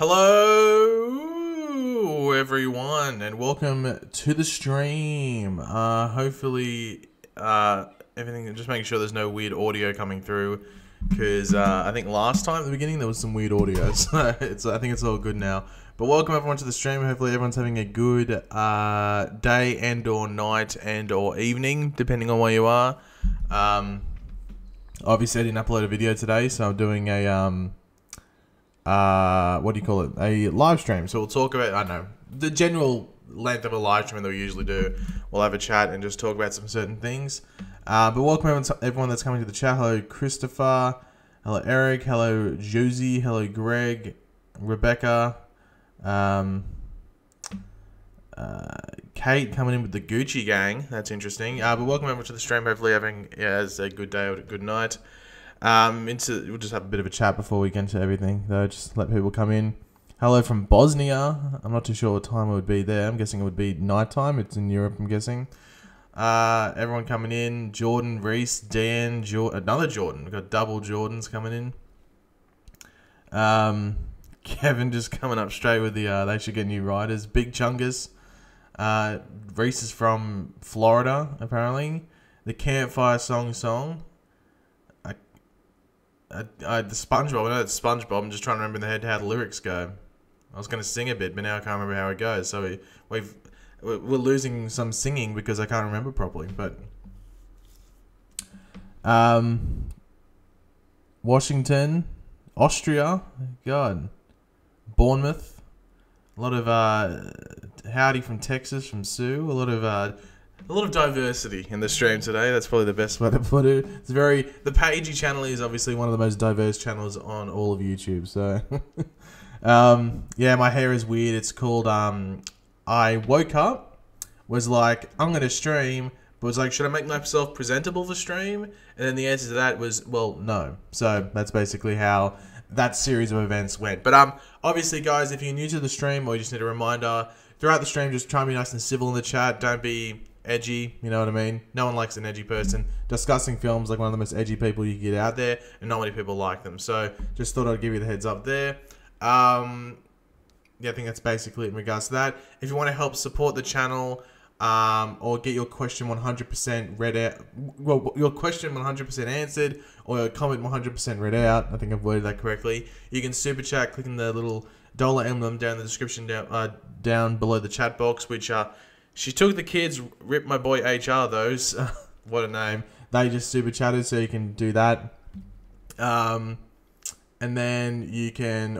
Hello everyone and welcome to the stream. Hopefully everything, just making sure there's no weird audio coming through, because I think last time at the beginning there was some weird audio, so I think it's all good now. But welcome everyone to the stream. Hopefully everyone's having a good day and or night and or evening, depending on where you are. Obviously I didn't upload a video today, so I'm doing a what do you call it? A live stream. So we'll talk about, I don't know, the general length of a live stream that we usually do. We'll have a chat and just talk about some certain things. But welcome everyone that's coming to the chat. Hello Christopher, hello Eric, hello Josie, hello Greg, Rebecca, Kate coming in with the Gucci gang. That's interesting. But welcome everyone to the stream. Hopefully having a good day or a good night. We'll just have a bit of a chat before we get into everything, though. Just let people come in. Hello from Bosnia. I'm not too sure what time it would be there. I'm guessing it would be nighttime. It's in Europe, I'm guessing. Everyone coming in. Jordan, Reese, Dan, another Jordan. We've got double Jordans coming in. Kevin just coming up straight with the they should get new riders. Big Chungus. Reese is from Florida, apparently. The Campfire Song. The SpongeBob, I know it's SpongeBob. I'm just trying to remember in the head how the lyrics go. I was going to sing a bit, but now I can't remember how it goes. So we're losing some singing because I can't remember properly. But Washington, Austria, God, Bournemouth, a lot of howdy from Texas, from Sue, a lot of diversity in the stream today. That's probably the best way to put it. It's the Pagey channel is obviously one of the most diverse channels on all of YouTube. So, yeah, my hair is weird. It's called, I woke up, was like, I'm going to stream, but was like, should I make myself presentable for stream? And then the answer to that was, well, no. So that's basically how that series of events went. But obviously, guys, if you're new to the stream or you just need a reminder, throughout the stream, just try and be nice and civil in the chat. Don't be edgy, you know what I mean? No one likes an edgy person. Discussing films like one of the most edgy people you can get out there, and not many people like them. So just thought I'd give you the heads up there. Yeah, I think that's basically it in regards to that. If you want to help support the channel, or get your question 100% read out, well, your question 100% answered, or your comment 100% read out, I think I've worded that correctly, you can super chat clicking the little dollar emblem down in the description down below the chat box, which she took the kids, ripped my boy HR those. What a name. They just super chatted, so you can do that. And then you can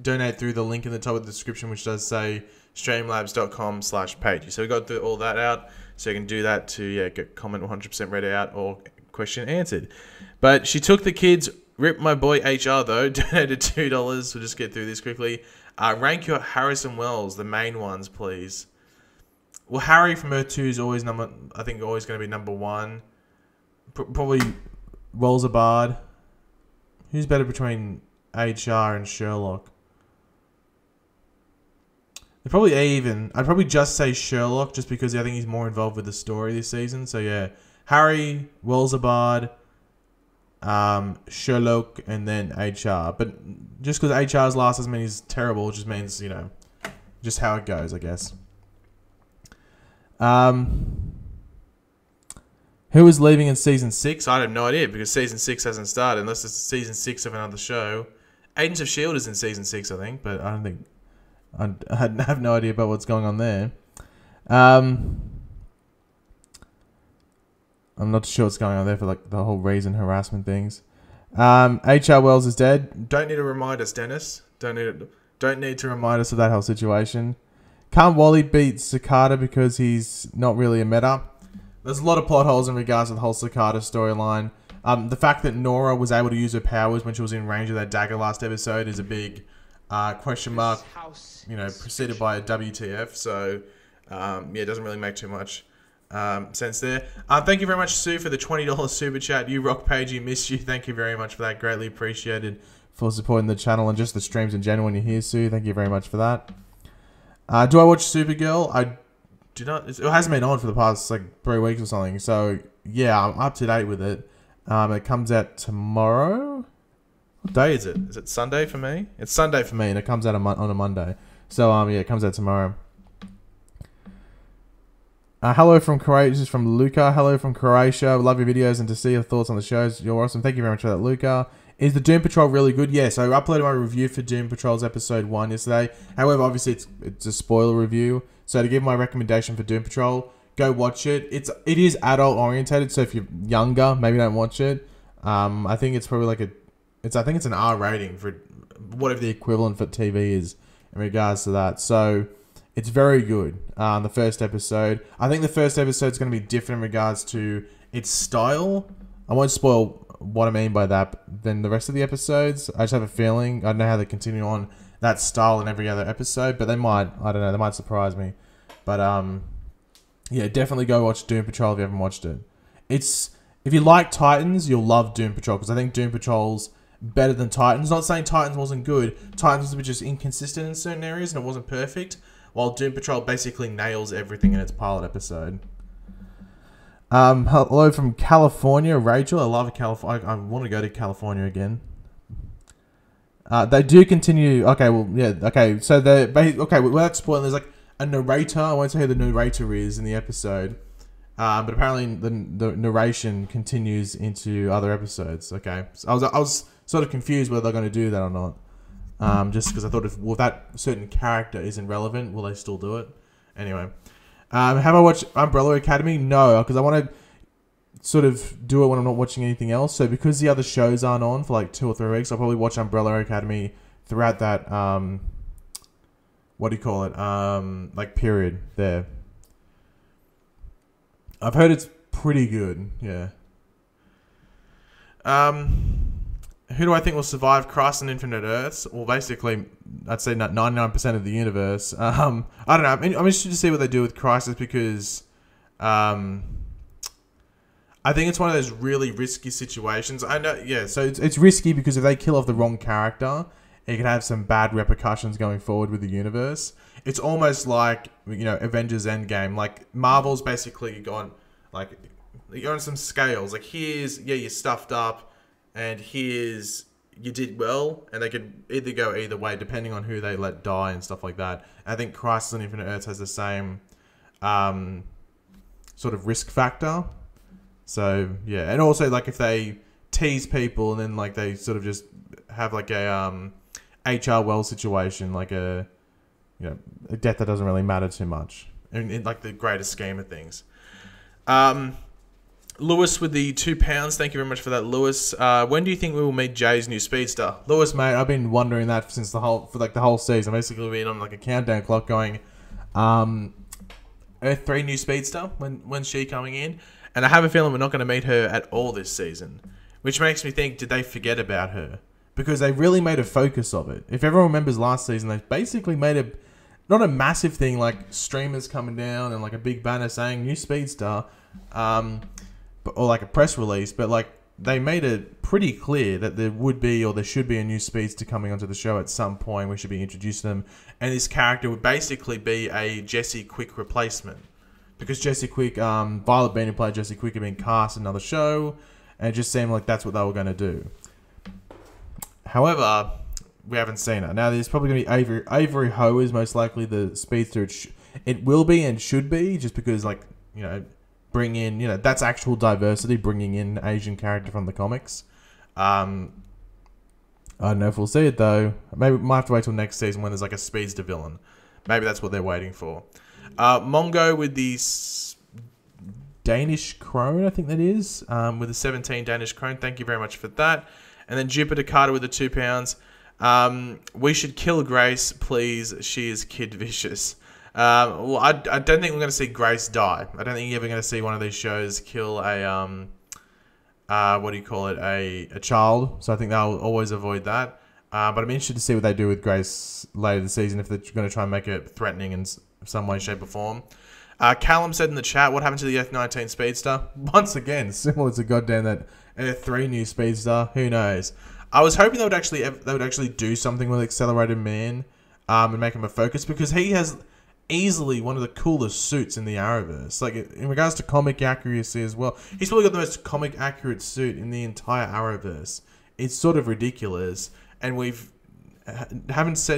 donate through the link in the top of the description, which does say streamlabs.com/Pagey. So we got all that out, so you can do that to get comment 100% read out or question answered. But she took the kids, ripped my boy HR though, donated $2. We'll just get through this quickly. Rank your Harrison Wells, the main ones, please. Well, Harry from Earth 2 is always always going to be number one. Probably Wells Abard. Who's better between HR and Sherlock? They're probably even. I'd probably just say Sherlock, just because I think he's more involved with the story this season. So yeah, Harry, Wells Abard, Sherlock, and then HR. But just because HR's last doesn't mean he's terrible. It just means, you know, just how it goes, I guess. Who is leaving in season 6? I have no idea, because season 6 hasn't started unless it's season 6 of another show. Agents of S.H.I.E.L.D. is in season 6, I think, but I don't think I have no idea about what's going on there. I'm not sure what's going on there for like the whole reason harassment things. H.R. Wells is dead. Don't need to remind us, Dennis. Don't need to remind us of that whole situation. Can't Wally beat Cicada because he's not really a meta? There's a lot of plot holes in regards to the whole Cicada storyline. The fact that Nora was able to use her powers when she was in range of that dagger last episode is a big question mark, you know, preceded by a WTF. So, yeah, it doesn't really make too much sense there. Thank you very much, Sue, for the $20 super chat. You rock, Pagey, miss you. Thank you very much for that. Greatly appreciated for supporting the channel and just the streams in general when you're here, Sue. Thank you very much for that. Do I watch Supergirl? I do not. It hasn't been on for the past like 3 weeks or something. So yeah, I'm up to date with it. It comes out tomorrow, What day is it? Is it Sunday for me? It's Sunday for me, and it comes out on a Monday. So yeah, it comes out tomorrow. Hello from Croatia. This is from Luca. Hello from Croatia. Love your videos and to see your thoughts on the shows. You're awesome. Thank you very much for that, Luca. Is the Doom Patrol really good? Yes, I uploaded my review for Doom Patrol's episode 1 yesterday. However, obviously it's a spoiler review. So to give my recommendation for Doom Patrol, go watch it. It is adult orientated, so if you're younger, maybe don't watch it. I think it's probably like I think it's an R rating for whatever the equivalent for TV is in regards to that. So it's very good. The first episode. I think the first episode is going to be different in regards to its style. I won't spoil what I mean by that than the rest of the episodes. I just have a feeling. I don't know how they continue on that style in every other episode, but they might. I don't know. They might surprise me. But yeah, definitely go watch Doom Patrol if you haven't watched it. If you like Titans, you'll love Doom Patrol because I think Doom Patrol's better than Titans. Not saying Titans wasn't good. Titans was just inconsistent in certain areas and it wasn't perfect. While Doom Patrol basically nails everything in its pilot episode. Hello from California, Rachel. I love California. I want to go to California again. They do continue. Okay, well, yeah. Okay, so without spoiling, there's like a narrator. I won't say who the narrator is in the episode, but apparently the narration continues into other episodes. Okay, so I was sort of confused whether they're going to do that or not. Just because I thought if that certain character isn't relevant, will they still do it? Anyway, have I watched Umbrella Academy? No, because I want to sort of do it when I'm not watching anything else. So because the other shows aren't on for like 2 or 3 weeks, I'll probably watch Umbrella Academy throughout that, what do you call it? Like period there. I've heard it's pretty good, yeah. Who do I think will survive Christ on Infinite Earths? Well, basically, I'd say 99% of the universe. I don't know. I'm interested to see what they do with Crisis because I think it's one of those really risky situations. I know, yeah. So it's risky because if they kill off the wrong character, it can have some bad repercussions going forward with the universe. It's almost like, you know, Avengers Endgame. Like Marvel's basically gone like you're on some scales. Like here's you're stuffed up. And here's you did well, and they could either go either way depending on who they let die and stuff like that. I think Crisis on Infinite Earths has the same sort of risk factor. So yeah, and also like if they tease people and then like they sort of just have like a HR Wells situation, like a death that doesn't really matter too much in like the greater scheme of things. Lewis with the £2. Thank you very much for that, Lewis. When do you think we will meet Jay's new speedster? Lewis, mate, I've been wondering that since the whole season. Basically, been on like a countdown clock going. Earth 3 new speedster. When's she coming in? And I have a feeling we're not going to meet her at all this season, which makes me think, did they forget about her? Because they really made a focus of it. If everyone remembers last season, they basically made not a massive thing like streamers coming down and like a big banner saying new speedster. Or like a press release, but like they made it pretty clear that there would be or there should be a new speedster coming onto the show at some point. We should be introducing them, and this character would basically be a Jesse Quick replacement because Jesse Quick, Violet Bean, who played Jesse Quick, had been cast in another show, and it just seemed like that's what they were going to do. However, we haven't seen her. Now there's probably going to be Avery Ho is most likely the speedster. It will be and should be just because like bring in, that's actual diversity, bringing in an Asian character from the comics. I don't know if we'll see it, though. Maybe we might have to wait till next season when there's like a speedster villain. Maybe that's what they're waiting for. Mongo with the Danish Krone, I think that is, with the 17 Danish Krone. Thank you very much for that. And then Jupiter Carter with the £2. We should kill Grace, please. She is Kid Vicious. Well, I don't think we're going to see Grace die. I don't think you're ever going to see one of these shows kill a what do you call it, a child. So I think they'll always avoid that. But I'm interested to see what they do with Grace later this season, if they're going to try and make it threatening in some way, shape or form. Callum said in the chat, what happened to the F-19 Speedster? Once again, similar to goddamn that F-3 new Speedster. Who knows? I was hoping they would actually do something with Accelerated Man and make him a focus, because he has easily one of the coolest suits in the Arrowverse. Like, in regards to comic accuracy as well, he's probably got the most comic accurate suit in the entire Arrowverse. it's sort of ridiculous, and haven't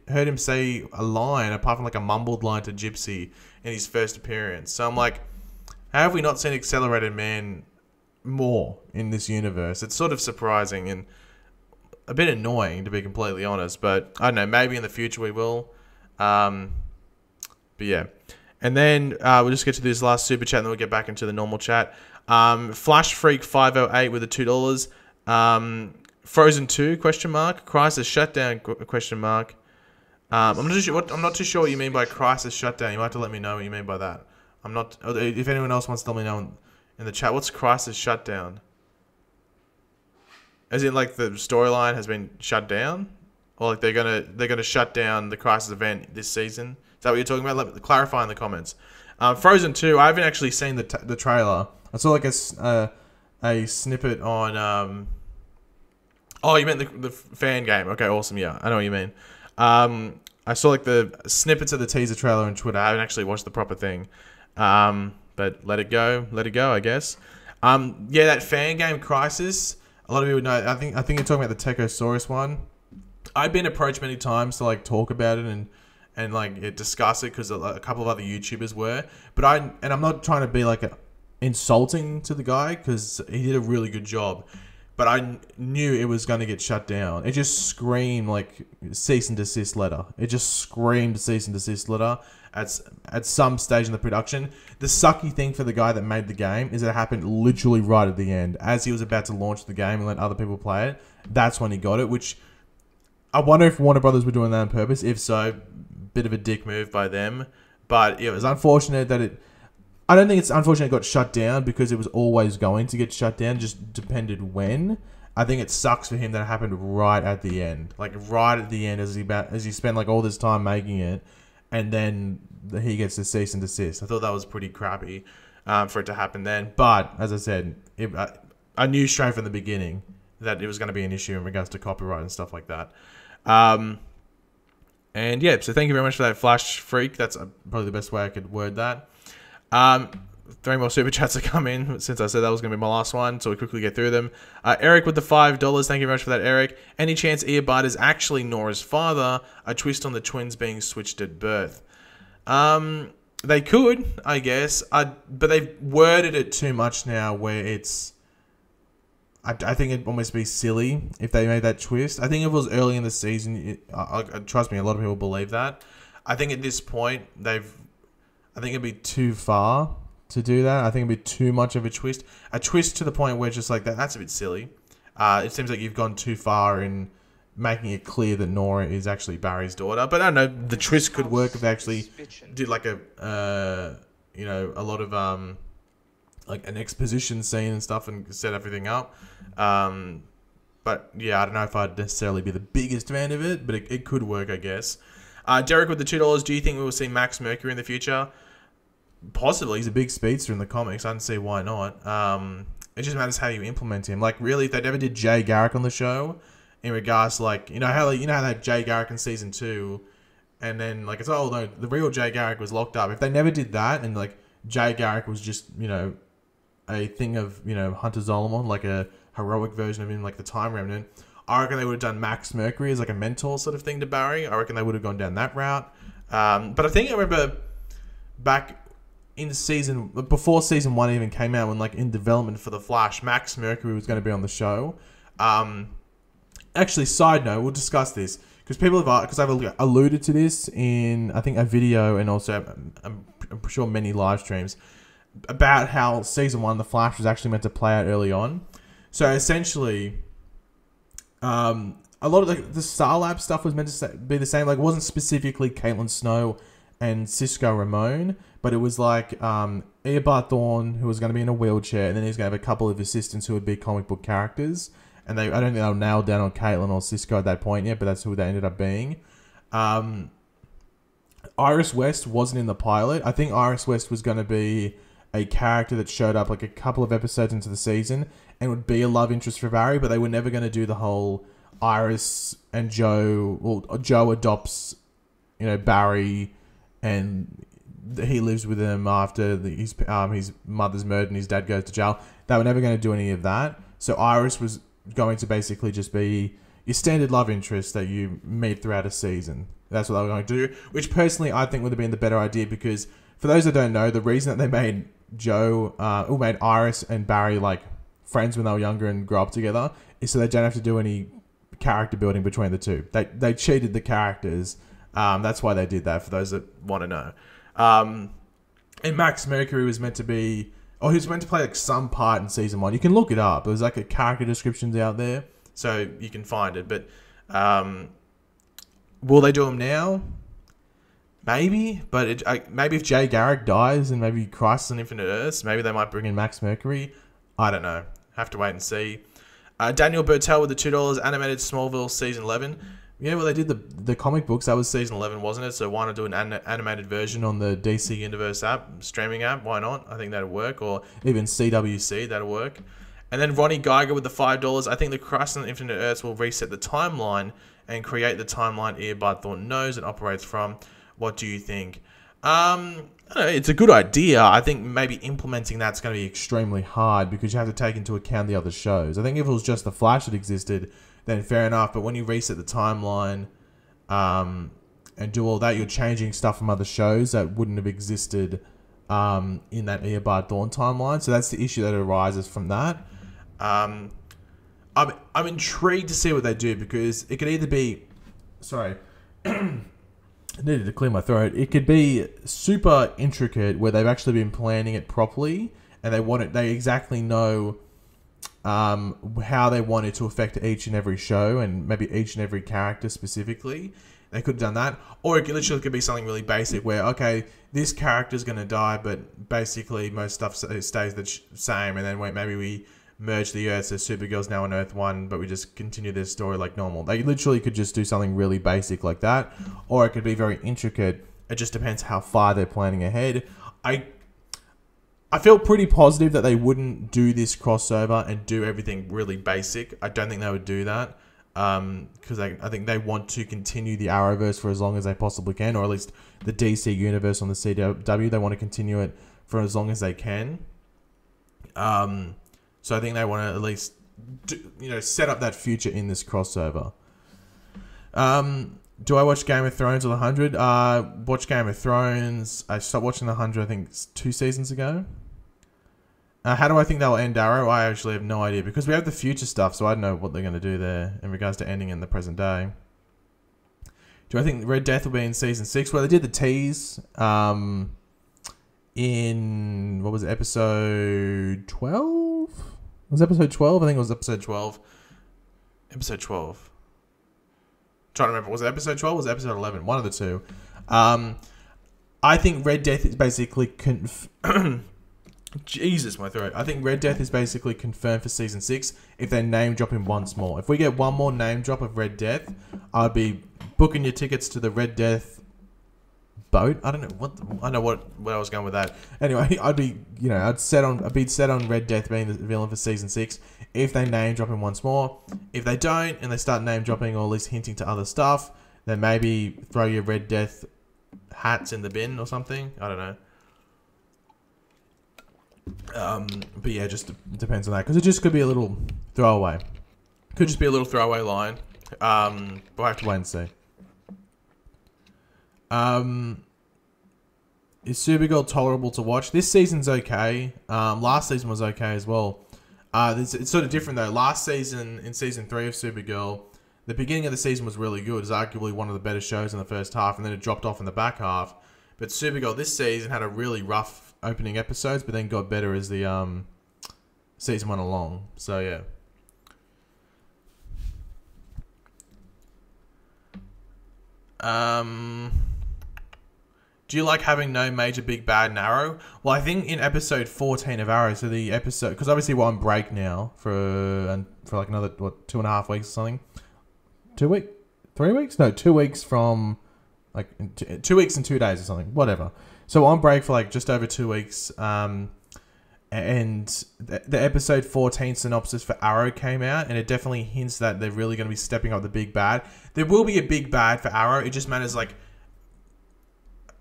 heard him say a line apart from like a mumbled line to Gypsy in his first appearance. So I'm like, how have we not seen Accelerated Man more in this universe? It's sort of surprising and a bit annoying, to be completely honest. But I don't know, maybe in the future we will. But yeah. And then we'll just get to this last super chat and then we'll get back into the normal chat. Flash Freak 508 with the $2. Frozen 2 ? Crisis Shutdown ? I'm not too sure what you mean by Crisis Shutdown. You might have to let me know what you mean by that. I'm not. If anyone else wants to let me know in the chat, what's Crisis Shutdown? As in, like, the storyline has been shut down, or like they're gonna shut down the Crisis event this season? Is that what you're talking about? Let me clarify in the comments. Frozen 2. I haven't actually seen the trailer. I saw like a snippet on. Oh, you meant the fan game? Okay, awesome. Yeah, I know what you mean. I saw like the snippets of the teaser trailer on Twitter. I haven't actually watched the proper thing. But let it go, I guess. Yeah, that fan game Crisis. A lot of people know. I think you're talking about the Techosaurus one. I've been approached many times to like talk about it and like discuss it because a couple of other YouTubers were. But I'm not trying to be like insulting to the guy because he did a really good job. But I knew it was going to get shut down. It just screamed like cease and desist letter. It just screamed cease and desist letter at some stage in the production. The sucky thing for the guy that made the game is it happened literally right at the end. As he was about to launch the game and let other people play it, that's when he got it, which I wonder if Warner Brothers were doing that on purpose. If so, bit of a dick move by them. But it was unfortunate that it... I don't think it's unfortunate it got shut down because it was always going to get shut down. It just depended when. I think it sucks for him that it happened right at the end. Like right at the end as he spent like all this time making it, and then he gets to cease and desist. I thought that was pretty crappy for it to happen then. But as I said, I knew straight from the beginning that it was going to be an issue in regards to copyright and stuff like that. And yeah, so thank you very much for that, Flash Freak. That's probably the best way I could word that. 3 more super chats have come in since I said that was going to be my last one, so we quickly get through them. Eric with the $5. Thank you very much for that, Eric. Any chance Earbud is actually Nora's father? A twist on the twins being switched at birth. They could, I guess. But they've worded it too much now where it's... I think it'd almost be silly if they made that twist. I think if it was early in the season, trust me, a lot of people believe that. I think at this point, I think it'd be too far to do that. I think it'd be too much of a twist. A twist to the point where it's just like, that's a bit silly. It seems like you've gone too far in making it clear that Nora is actually Barry's daughter. But I don't know, the twist could work if they actually did like a lot of like an exposition scene and stuff and set everything up. But yeah, I don't know if I'd necessarily be the biggest fan of it, but it could work, I guess. Derek with the $2. Do you think we will see Max Mercury in the future? Possibly. He's a big speedster in the comics. I don't see why not. It just matters how you implement him. Like, really, if they never did Jay Garrick on the show, in regards to, like, you know how they had Jay Garrick in season 2, and then, like, it's, oh, no, the real Jay Garrick was locked up. If they never did that, and, like, Jay Garrick was just, you know, a thing of, you know, Hunter Zolomon, like a heroic version of him, like the Time Remnant, I reckon they would have done Max Mercury as, like, a mentor sort of thing to Barry. I reckon they would have gone down that route. But I think I remember back in before season 1 even came out, when like in development for the Flash, Max Mercury was going to be on the show. Actually, side note, we'll discuss this because I've alluded to this in I think a video and also I'm sure many live streams about how season 1 the Flash was actually meant to play out early on. So essentially, a lot of the Star Lab stuff was meant to be the same. Like, it wasn't specifically Caitlin Snow and Cisco Ramon, but it was like Eobard Thawne, who was going to be in a wheelchair, and then he's going to have a couple of assistants who would be comic book characters. And I don't think they were nailed down on Caitlin or Cisco at that point yet, but that's who they ended up being. Iris West wasn't in the pilot. I think Iris West was going to be a character that showed up like a couple of episodes into the season and would be a love interest for Barry, but they were never going to do the whole Iris and Joe, well, Joe adopts, you know, Barry, and he lives with him after his mother's murdered and his dad goes to jail. They were never going to do any of that. So Iris was going to basically just be your standard love interest that you meet throughout a season. That's what they were going to do, which personally I think would have been the better idea, because for those that don't know, the reason that they made made Iris and Barry like friends when they were younger and grew up together is so they don't have to do any character building between the two. They cheated the characters. That's why they did that, for those that want to know. And Max Mercury was meant to be... he was meant to play like some part in season 1. You can look it up. There's like a character descriptions out there, so you can find it. But will they do them now? Maybe. But maybe if Jay Garrick dies and maybe Crisis on Infinite Earths, maybe they might bring in Max Mercury. I don't know. Have to wait and see. Daniel Bertel with the $2 animated Smallville season 11. Yeah, well, they did the comic books. That was season 11, wasn't it? So why not do an animated version on the DC Universe app, streaming app? Why not? I think that'll work. Or even CWC, that'll work. And then Ronnie Geiger with the $5. I think the Crisis on Infinite Earths will reset the timeline and create the timeline Earbud Thornton knows and operates from. What do you think? I don't know, it's a good idea. I think maybe implementing that's going to be extremely hard, because you have to take into account the other shows. I think if it was just The Flash that existed, then fair enough. But when you reset the timeline and do all that, you're changing stuff from other shows that wouldn't have existed in that Earbud Thorn timeline. So that's the issue that arises from that. I'm intrigued to see what they do, because it could either be... Sorry. I needed to clear my throat. It could be super intricate, where they've actually been planning it properly, and they exactly know how they want it to affect each and every show, and maybe each and every character specifically. They could have done that. Or it literally could be something really basic where, okay, this character's going to die, but basically most stuff stays the same, and then maybe we merge the Earths, so Supergirl's now on Earth 1, but we just continue their story like normal. They literally could just do something really basic like that, or it could be very intricate. It just depends how far they're planning ahead. I feel pretty positive that they wouldn't do this crossover and do everything really basic. I don't think they would do that, because I think they want to continue the Arrowverse for as long as they possibly can, or at least the DC universe on the CW. They want to continue it for as long as they can. So I think they want to at least set up that future in this crossover. Do I watch Game of Thrones or The 100? Watch Game of Thrones. I stopped watching The 100, I think, 2 seasons ago. How do I think they'll end Arrow? I actually have no idea, because we have the future stuff, so I don't know what they're going to do there in regards to ending in the present day. Do I think Red Death will be in season 6? Well, they did the tease in, what was it, episode 12? Was it episode 12? I think it was episode 12. Episode 12. Trying to remember, was it episode 12 or was it episode 11? One of the two. I think Red Death is basically Jesus, my throat. I think Red Death is basically confirmed for season 6 if they name drop him once more. If we get one more name drop of Red Death, I'd be booking your tickets to the Red Death boat. I don't know what I was going with that. Anyway, I'd be set on Red Death being the villain for season 6 if they name drop him once more. If they don't and they start name dropping or at least hinting to other stuff, then maybe throw your Red Death hats in the bin or something. I don't know. But yeah, just depends on that, because it just could be a little throwaway. Could just be a little throwaway line. We'll have to wait and see. Is Supergirl tolerable to watch? This season's okay. Last season was okay as well. It's sort of different though. Last season, in season 3 of Supergirl, the beginning of the season was really good. It was arguably one of the better shows in the first half, and then it dropped off in the back half. But Supergirl this season had a really rough opening episodes, but then got better as the season went along. So yeah. Do you like having no major big bad in Arrow? Well, I think in episode 14 of Arrow, so the episode, because obviously we're on break now for like another 2.5 weeks or something. 2 weeks? 3 weeks? No, 2 weeks from like 2 weeks and 2 days or something. Whatever. So on break for like just over 2 weeks. And the episode 14 synopsis for Arrow came out, and it definitely hints that they're really going to be stepping up the big bad. There will be a big bad for Arrow. It just matters like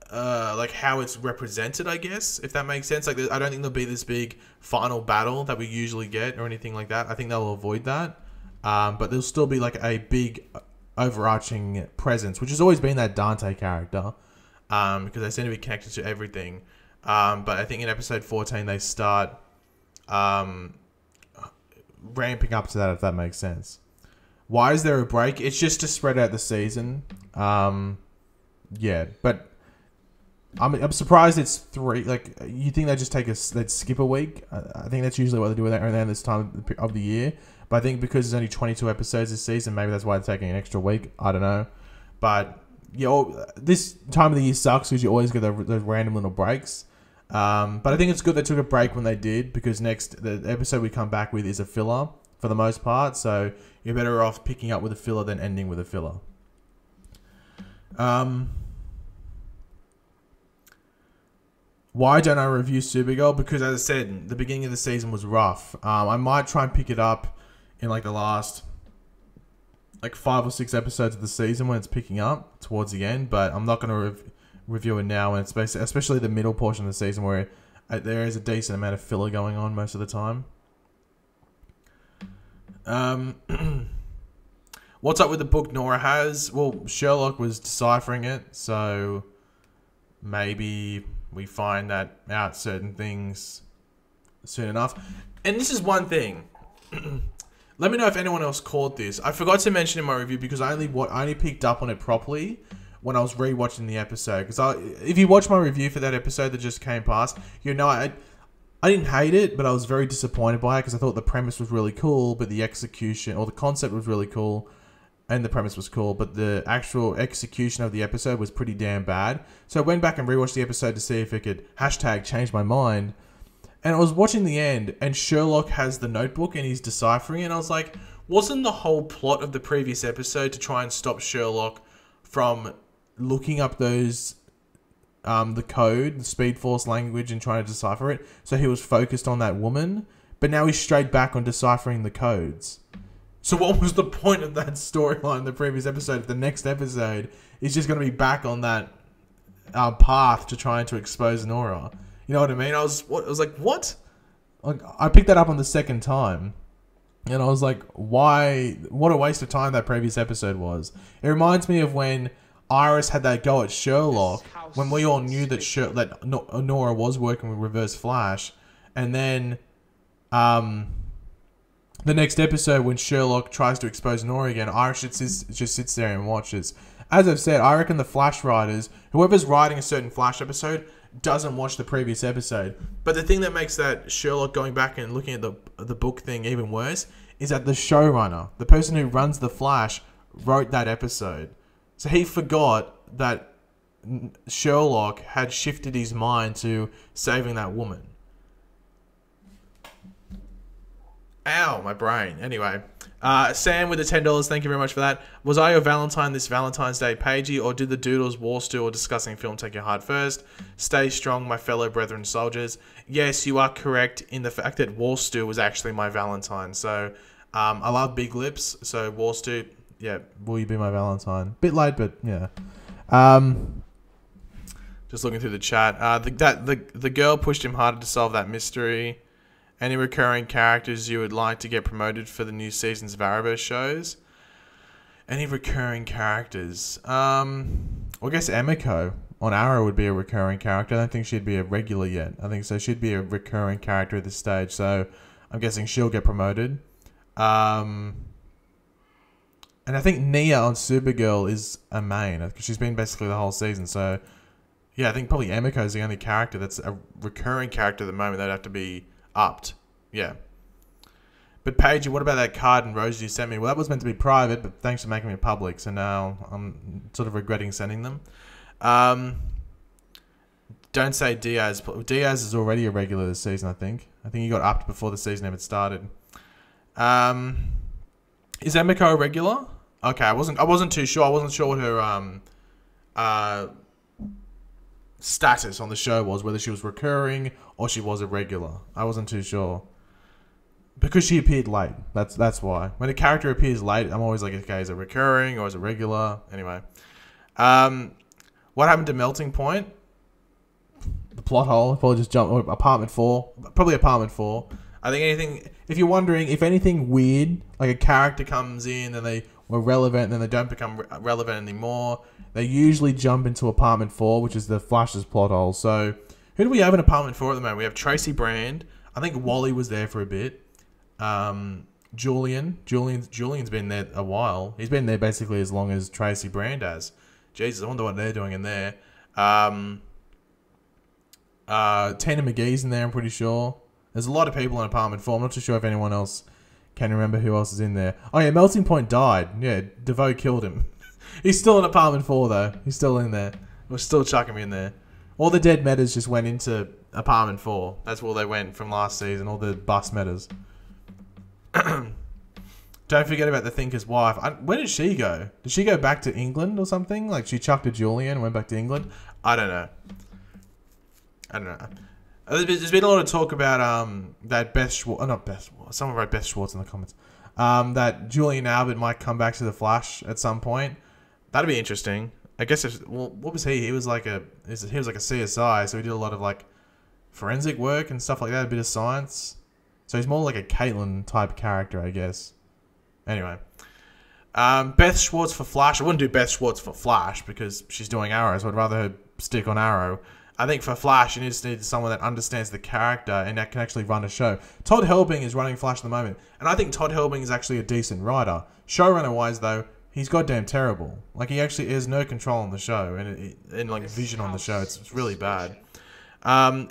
how it's represented, I guess, if that makes sense. I don't think there'll be this big final battle that we usually get or anything like that. I think they'll avoid that. but there'll still be like a big overarching presence, which has always been that Dante character, because they seem to be connected to everything. But I think in episode 14 they start ramping up to that, if that makes sense. Why is there a break? It's just to spread out the season. Yeah, but I'm surprised it's 3. Like, you think they just they'd skip a week? I think that's usually what they do around this time of the year. But I think because there's only 22 episodes this season, maybe that's why they're taking an extra week. I don't know. But yeah, this time of the year sucks because you always get those random little breaks. But I think it's good they took a break when they did, because the episode we come back with is a filler for the most part. So you're better off picking up with a filler than ending with a filler. Why don't I review Supergirl? Because as I said, the beginning of the season was rough. I might try and pick it up in like the last 5 or 6 episodes of the season when it's picking up towards the end, but I'm not going to review it now, and it's especially the middle portion of the season where there is a decent amount of filler going on most of the time. What's up with the book Nora has? Well, Sherlock was deciphering it, so maybe we find that out certain things soon enough. And this is one thing. Let me know if anyone else caught this. I forgot to mention in my review because I only picked up on it properly when I was rewatching the episode. Because if you watch my review for that episode that just came past, you know I didn't hate it, but I was very disappointed by it because I thought the premise was really cool, but the execution or the concept was really cool, and the premise was cool, but the actual execution of the episode was pretty damn bad. So I went back and rewatched the episode to see if it could #change my mind. And I was watching the end, and Sherlock has the notebook and he's deciphering it. And I was like, wasn't the whole plot of the previous episode to try and stop Sherlock from looking up those, the code, the Speed Force language, and trying to decipher it? So he was focused on that woman, but now he's straight back on deciphering the codes. So what was the point of that storyline in the previous episode if the next episode is just going to be back on that path to trying to expose Nora? You know what I mean? I was like, what? Like, I picked that up on the second time, and I was like, why? What a waste of time that previous episode was. It reminds me of when Iris had that go at Sherlock, when we all knew that Nora was working with Reverse Flash, and then the next episode when Sherlock tries to expose Nora again, Iris just sits there and watches. As I've said, I reckon the Flash writers, whoever's writing a certain Flash episode, doesn't watch the previous episode. But the thing that makes that Sherlock going back and looking at the book thing even worse is that the showrunner, the person who runs the Flash, wrote that episode. So he forgot that Sherlock had shifted his mind to saving that woman. Ow, my brain. Anyway, Sam with the $10, thank you very much for that. Was I your Valentine this Valentine's Day, Pagey, or did the Doodles, War Stew, or discussing film take your heart first? Stay strong, my fellow brethren soldiers. Yes, you are correct in the fact that War Stew was actually my Valentine. So, I love big lips, so War Stew, yeah, will you be my Valentine? Bit late, but yeah. Just looking through the chat. The girl pushed him harder to solve that mystery. Any recurring characters you would like to get promoted for the new seasons of Arrowverse shows? Any recurring characters? Well, I guess Emiko on Arrow would be a recurring character. I don't think she'd be a regular yet. I think so. She'd be a recurring character at this stage. So I'm guessing she'll get promoted. And I think Nia on Supergirl is a main, because she's been basically the whole season. So yeah, I think probably Emiko is the only character that's a recurring character at the moment. They'd have to be upped. Yeah. But Paige, what about that card and roses you sent me? Well, that was meant to be private, but thanks for making it public. So now I'm sort of regretting sending them. Don't say Diaz. Diaz is already a regular this season, I think. I think he got upped before the season even started. Is Emiko a regular? Okay, I wasn't too sure. I wasn't sure what her status on the show was, whether she was recurring or she was a regular. I wasn't too sure. Because she appeared late. That's why. When a character appears late, I'm always like, okay, is it recurring or is it regular? Anyway. What happened to Melting Point? The plot hole. Probably just jumped. Apartment 4. Probably Apartment 4. I think anything, if you're wondering, if anything weird, like a character comes in and they were relevant and then they don't become relevant anymore, they usually jump into Apartment 4, which is the Flash's plot hole. So, who do we have in Apartment 4 at the moment? We have Tracy Brand. I think Wally was there for a bit. Julian's been there a while. He's been there basically as long as Tracy Brand has. Jesus, I wonder what they're doing in there. Tina McGee's in there, I'm pretty sure. There's a lot of people in Apartment 4. I'm not too sure if anyone else can remember who else is in there. Oh yeah, Melting Point died. Yeah, DeVoe killed him. He's still in Apartment 4 though. He's still in there. We're still chucking him in there. All the dead metas just went into Apartment 4. That's where they went from last season. All the bus metas. Don't forget about the Thinker's wife. Where did she go? Did she go back to England or something? Like she chucked a Julian and went back to England? I don't know. There's been a lot of talk about that Beth Schwartz, not Beth Schwartz, someone wrote Beth Schwartz in the comments, that Julian Albert might come back to the Flash at some point. That'd be interesting. I guess what was he? He was like a CSI, so he did a lot of like forensic work and stuff like that, a bit of science. So he's more like a Caitlyn type character, I guess. Anyway, Beth Schwartz for Flash. I wouldn't do Beth Schwartz for Flash because she's doing Arrow, so I'd rather her stick on Arrow. I think for Flash, you just need someone that understands the character and that can actually run a show. Todd Helbing is running Flash at the moment, and I think Todd Helbing is actually a decent writer. Showrunner-wise, though, he's goddamn terrible. Like, he actually has no control on the show and like, vision on the show. It's really bad.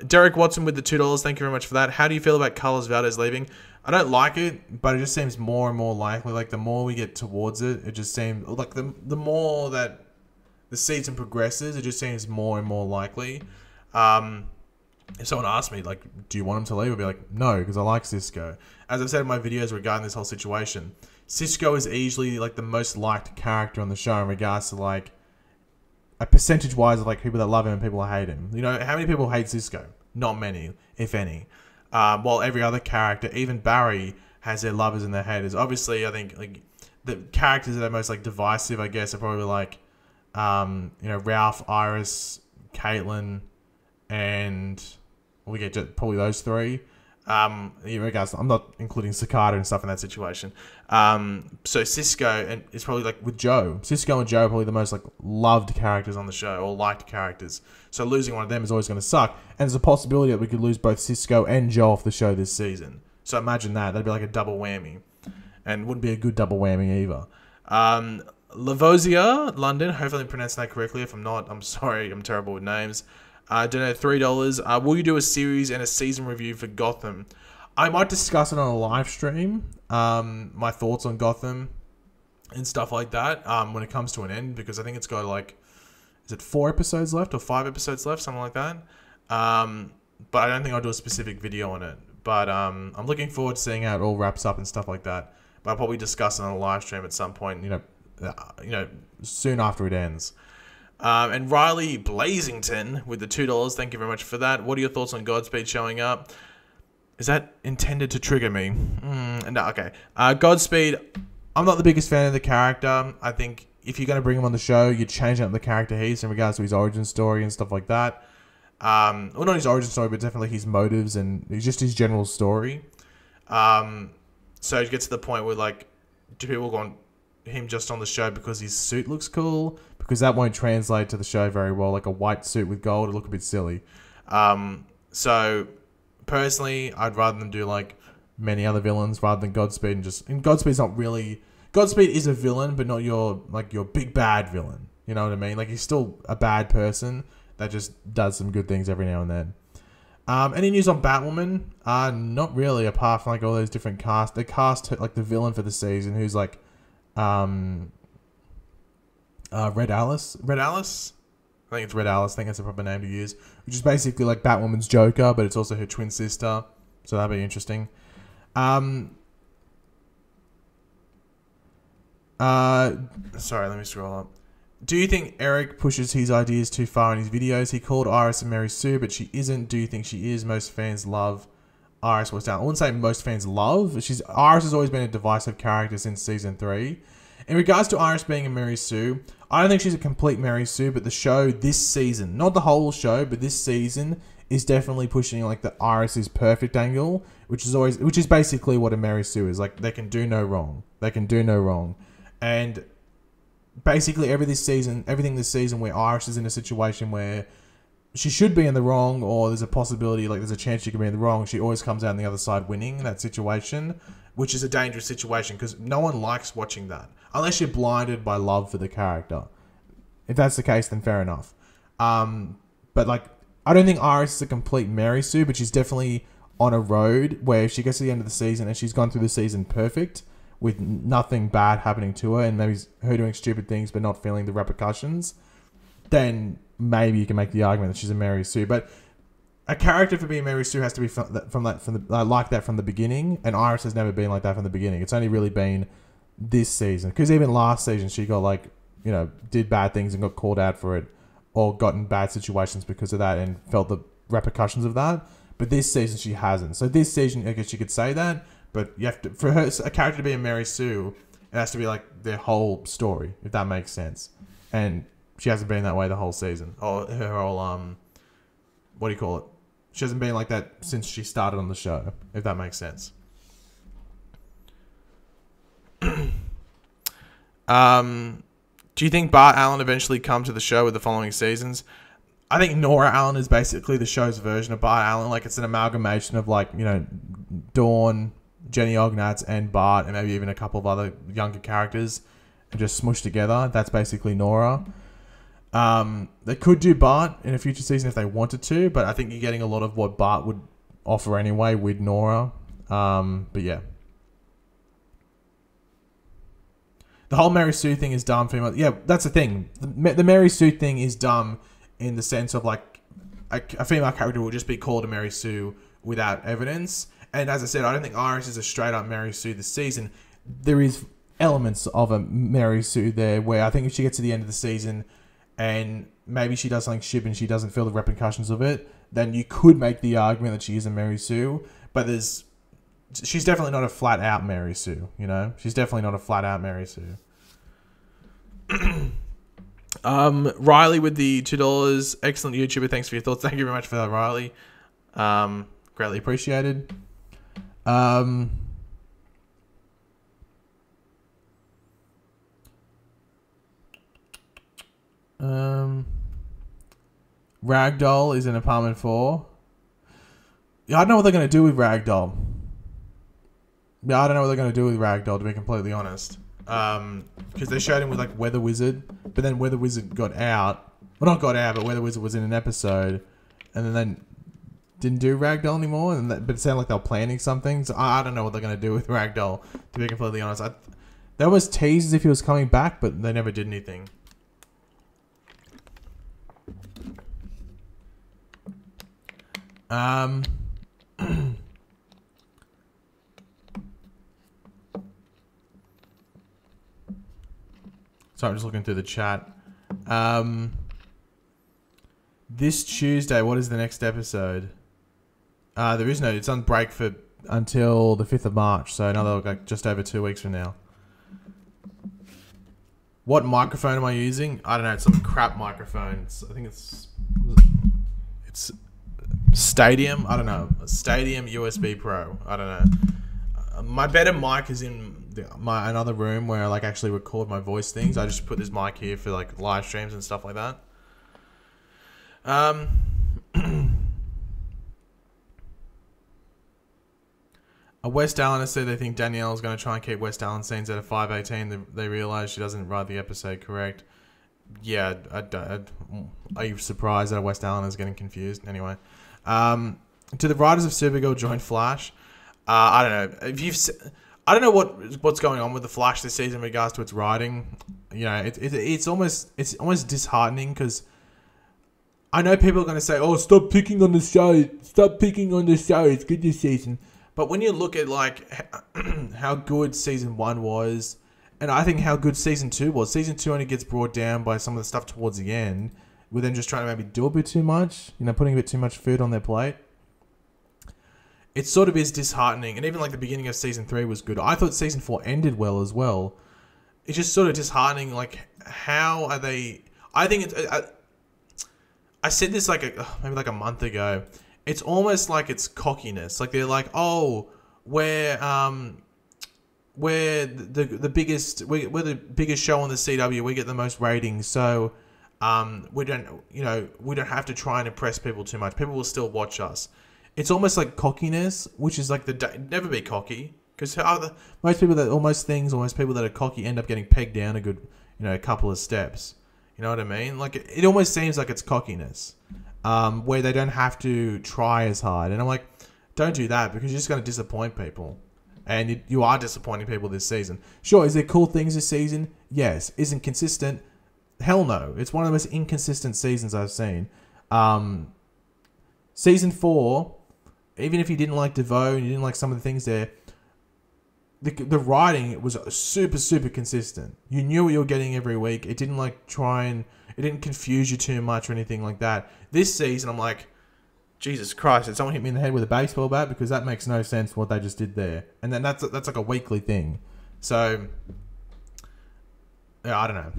Derek Watson with the $2. Thank you very much for that. How do you feel about Carlos Valdez leaving? I don't like it, but it just seems more and more likely. Like, the more we get towards it, it just seems... Like, the more that the season progresses, it just seems more and more likely. If someone asked me, like, do you want him to leave? I'd be like, no, because I like Cisco. As I've said in my videos regarding this whole situation, Cisco is easily, like, the most liked character on the show in regards to, like, a percentage-wise of, like, people that love him and people that hate him. You know, how many people hate Cisco? Not many, if any. While every other character, even Barry, has their lovers and their haters. Obviously, I think, like, the characters that are most, like, divisive, I guess, are probably, like, you know, Ralph, Iris, Caitlyn, and we get just probably those three. In regards to, I'm not including Cicada and stuff in that situation. So Cisco is probably like with Joe. Cisco and Joe are probably the most like loved characters on the show or liked characters. So losing one of them is always going to suck. And there's a possibility that we could lose both Cisco and Joe off the show this season. So imagine that. That'd be like a double whammy. And wouldn't be a good double whammy either. Lavoisia, London. Hopefully I'm pronouncing that correctly. If I'm not, I'm sorry. I'm terrible with names. Donate $3. Will you do a series and a season review for Gotham? I might discuss it on a live stream. My thoughts on Gotham and stuff like that. When it comes to an end, because I think it's got like, is it 4 episodes left or 5 episodes left, something like that. But I don't think I'll do a specific video on it. But I'm looking forward to seeing how it all wraps up and stuff like that. But I'll probably discuss it on a live stream at some point. You know, soon after it ends. And Riley Blazington with the $2. Thank you very much for that. What are your thoughts on Godspeed showing up? Is that intended to trigger me? No, okay. Godspeed, I'm not the biggest fan of the character. I think if you're going to bring him on the show, you change up the character he's in regards to his origin story and stuff like that. Well, not his origin story, but definitely his motives and just his general story. So it gets to the point where, like, do people want him just on the show because his suit looks cool? Because that won't translate to the show very well. Like a white suit with gold, it'll look a bit silly. So personally, I'd rather them do like many other villains rather than Godspeed. And Godspeed's not really... Godspeed is a villain, but not your big bad villain. You know what I mean? Like, he's still a bad person that just does some good things every now and then. Any news on Batwoman? Not really, apart from like all those different casts. They cast like the villain for the season, who's like Red Alice? Red Alice? I think it's Red Alice. I think that's the proper name to use. Which is basically like Batwoman's Joker, but it's also her twin sister. So that'd be interesting. Sorry, let me scroll up. Do you think Eric pushes his ideas too far in his videos? He called Iris and Mary Sue, but she isn't. Do you think she is? Most fans love Iris was down. I wouldn't say most fans love. Iris has always been a divisive character since season 3. In regards to Iris being a Mary Sue, I don't think she's a complete Mary Sue, but the show this season, not the whole show, but this season, is definitely pushing like the Iris is perfect angle, which is basically what a Mary Sue is. Like, they can do no wrong. They can do no wrong. And basically everything this season where Iris is in a situation where she should be in the wrong, or there's a possibility, like there's a chance she could be in the wrong, she always comes out on the other side winning that situation, which is a dangerous situation because no one likes watching that unless you're blinded by love for the character. If that's the case, then fair enough. But like, I don't think Iris is a complete Mary Sue, but she's definitely on a road where if she gets to the end of the season and she's gone through the season perfect with nothing bad happening to her and maybe her doing stupid things but not feeling the repercussions, then maybe you can make the argument that she's a Mary Sue. But a character for being Mary Sue has to be like that from the beginning, and Iris has never been like that from the beginning. It's only really been this season, because even last season she got like, you know, did bad things and got called out for it, or got in bad situations because of that and felt the repercussions of that. But this season she hasn't. So this season, I guess you could say that, but you have to, for her, a character to be a Mary Sue, it has to be like their whole story, if that makes sense. And she hasn't been that way the whole season, or her whole what do you call it? She hasn't been like that since she started on the show, if that makes sense. Do you think Bart Allen eventually come to the show with the following seasons? I think Nora Allen is basically the show's version of Bart Allen. Like, it's an amalgamation of, like, you know, Dawn, Jenny Ognatz, and Bart, and maybe even a couple of other younger characters, and just smushed together. That's basically Nora. They could do Bart in a future season if they wanted to, but I think you're getting a lot of what Bart would offer anyway with Nora. But yeah. The whole Mary Sue thing is dumb. Female, yeah, that's the thing. The Mary Sue thing is dumb in the sense of, like, a female character will just be called a Mary Sue without evidence. And as I said, I don't think Iris is a straight up Mary Sue this season. There is elements of a Mary Sue there where I think if she gets to the end of the season and maybe she does something shit and she doesn't feel the repercussions of it, then you could make the argument that she is a Mary Sue. But she's definitely not a flat out Mary Sue, you know? She's definitely not a flat out Mary Sue. Riley with the $2. Excellent YouTuber. Thanks for your thoughts. Thank you very much for that, Riley. Greatly appreciated. Ragdoll is in apartment 4. Yeah, I don't know what they're going to do with Ragdoll. Yeah, I don't know what they're going to do with Ragdoll, to be completely honest. Because they showed him with, like, Weather Wizard, but then Weather Wizard got out. Well, not got out, but Weather Wizard was in an episode, and then they didn't do Ragdoll anymore, but it sounded like they were planning something, so I don't know what they're going to do with Ragdoll, to be completely honest. There was teased if he was coming back, but they never did anything. Sorry, I'm just looking through the chat. This Tuesday, what is the next episode? There is no, it's on break until the 5th of March, so another, like, just over 2 weeks from now. What microphone am I using? I don't know, it's some crap microphone. I think it's Stadium? I don't know. Stadium USB Pro. I don't know. My better mic is in another room where I, like, actually record my voice things. I just put this mic here for, like, live streams and stuff like that. West Allen has said they think Danielle is going to try and keep West Allen scenes at a 5:18. They realise she doesn't write the episode correct. Yeah, are you surprised that West Allen is getting confused? Anyway, do the writers of Supergirl join Flash? I don't know. I don't know what's going on with the Flash this season in regards to its writing. You know, it's almost disheartening because I know people are going to say, "Oh, stop picking on the show. Stop picking on the show. It's good this season." But when you look at, like, how good season 1 was, and I think how good season 2 was, season 2 only gets brought down by some of the stuff towards the end, with them just trying to maybe do a bit too much, you know, putting a bit too much food on their plate. It sort of is disheartening, and even, like, the beginning of season 3 was good. I thought season 4 ended well as well. It's just sort of disheartening, like, how are they... I think I said this maybe like a month ago. It's almost like it's cockiness. Like they're like, oh, we're the biggest, we're the biggest show on the CW. We get the most ratings, so we don't have to try and impress people too much. People will still watch us. It's almost like cockiness, which is like never be cocky, because most people that are cocky end up getting pegged down a couple of steps. You know what I mean? Like it almost seems like it's cockiness, where they don't have to try as hard. And I'm like, don't do that, because you're just going to disappoint people. And you are disappointing people this season. Sure, is there cool things this season? Yes. Isn't consistent? Hell no. It's one of the most inconsistent seasons I've seen. Season 4, even if you didn't like DeVoe and you didn't like some of the things there, the writing was super, super consistent. You knew what you were getting every week. It didn't it didn't confuse you too much or anything like that. This season, I'm like, Jesus Christ, did someone hit me in the head with a baseball bat? Because that makes no sense what they just did there. And then that's like a weekly thing. So, yeah, I don't know.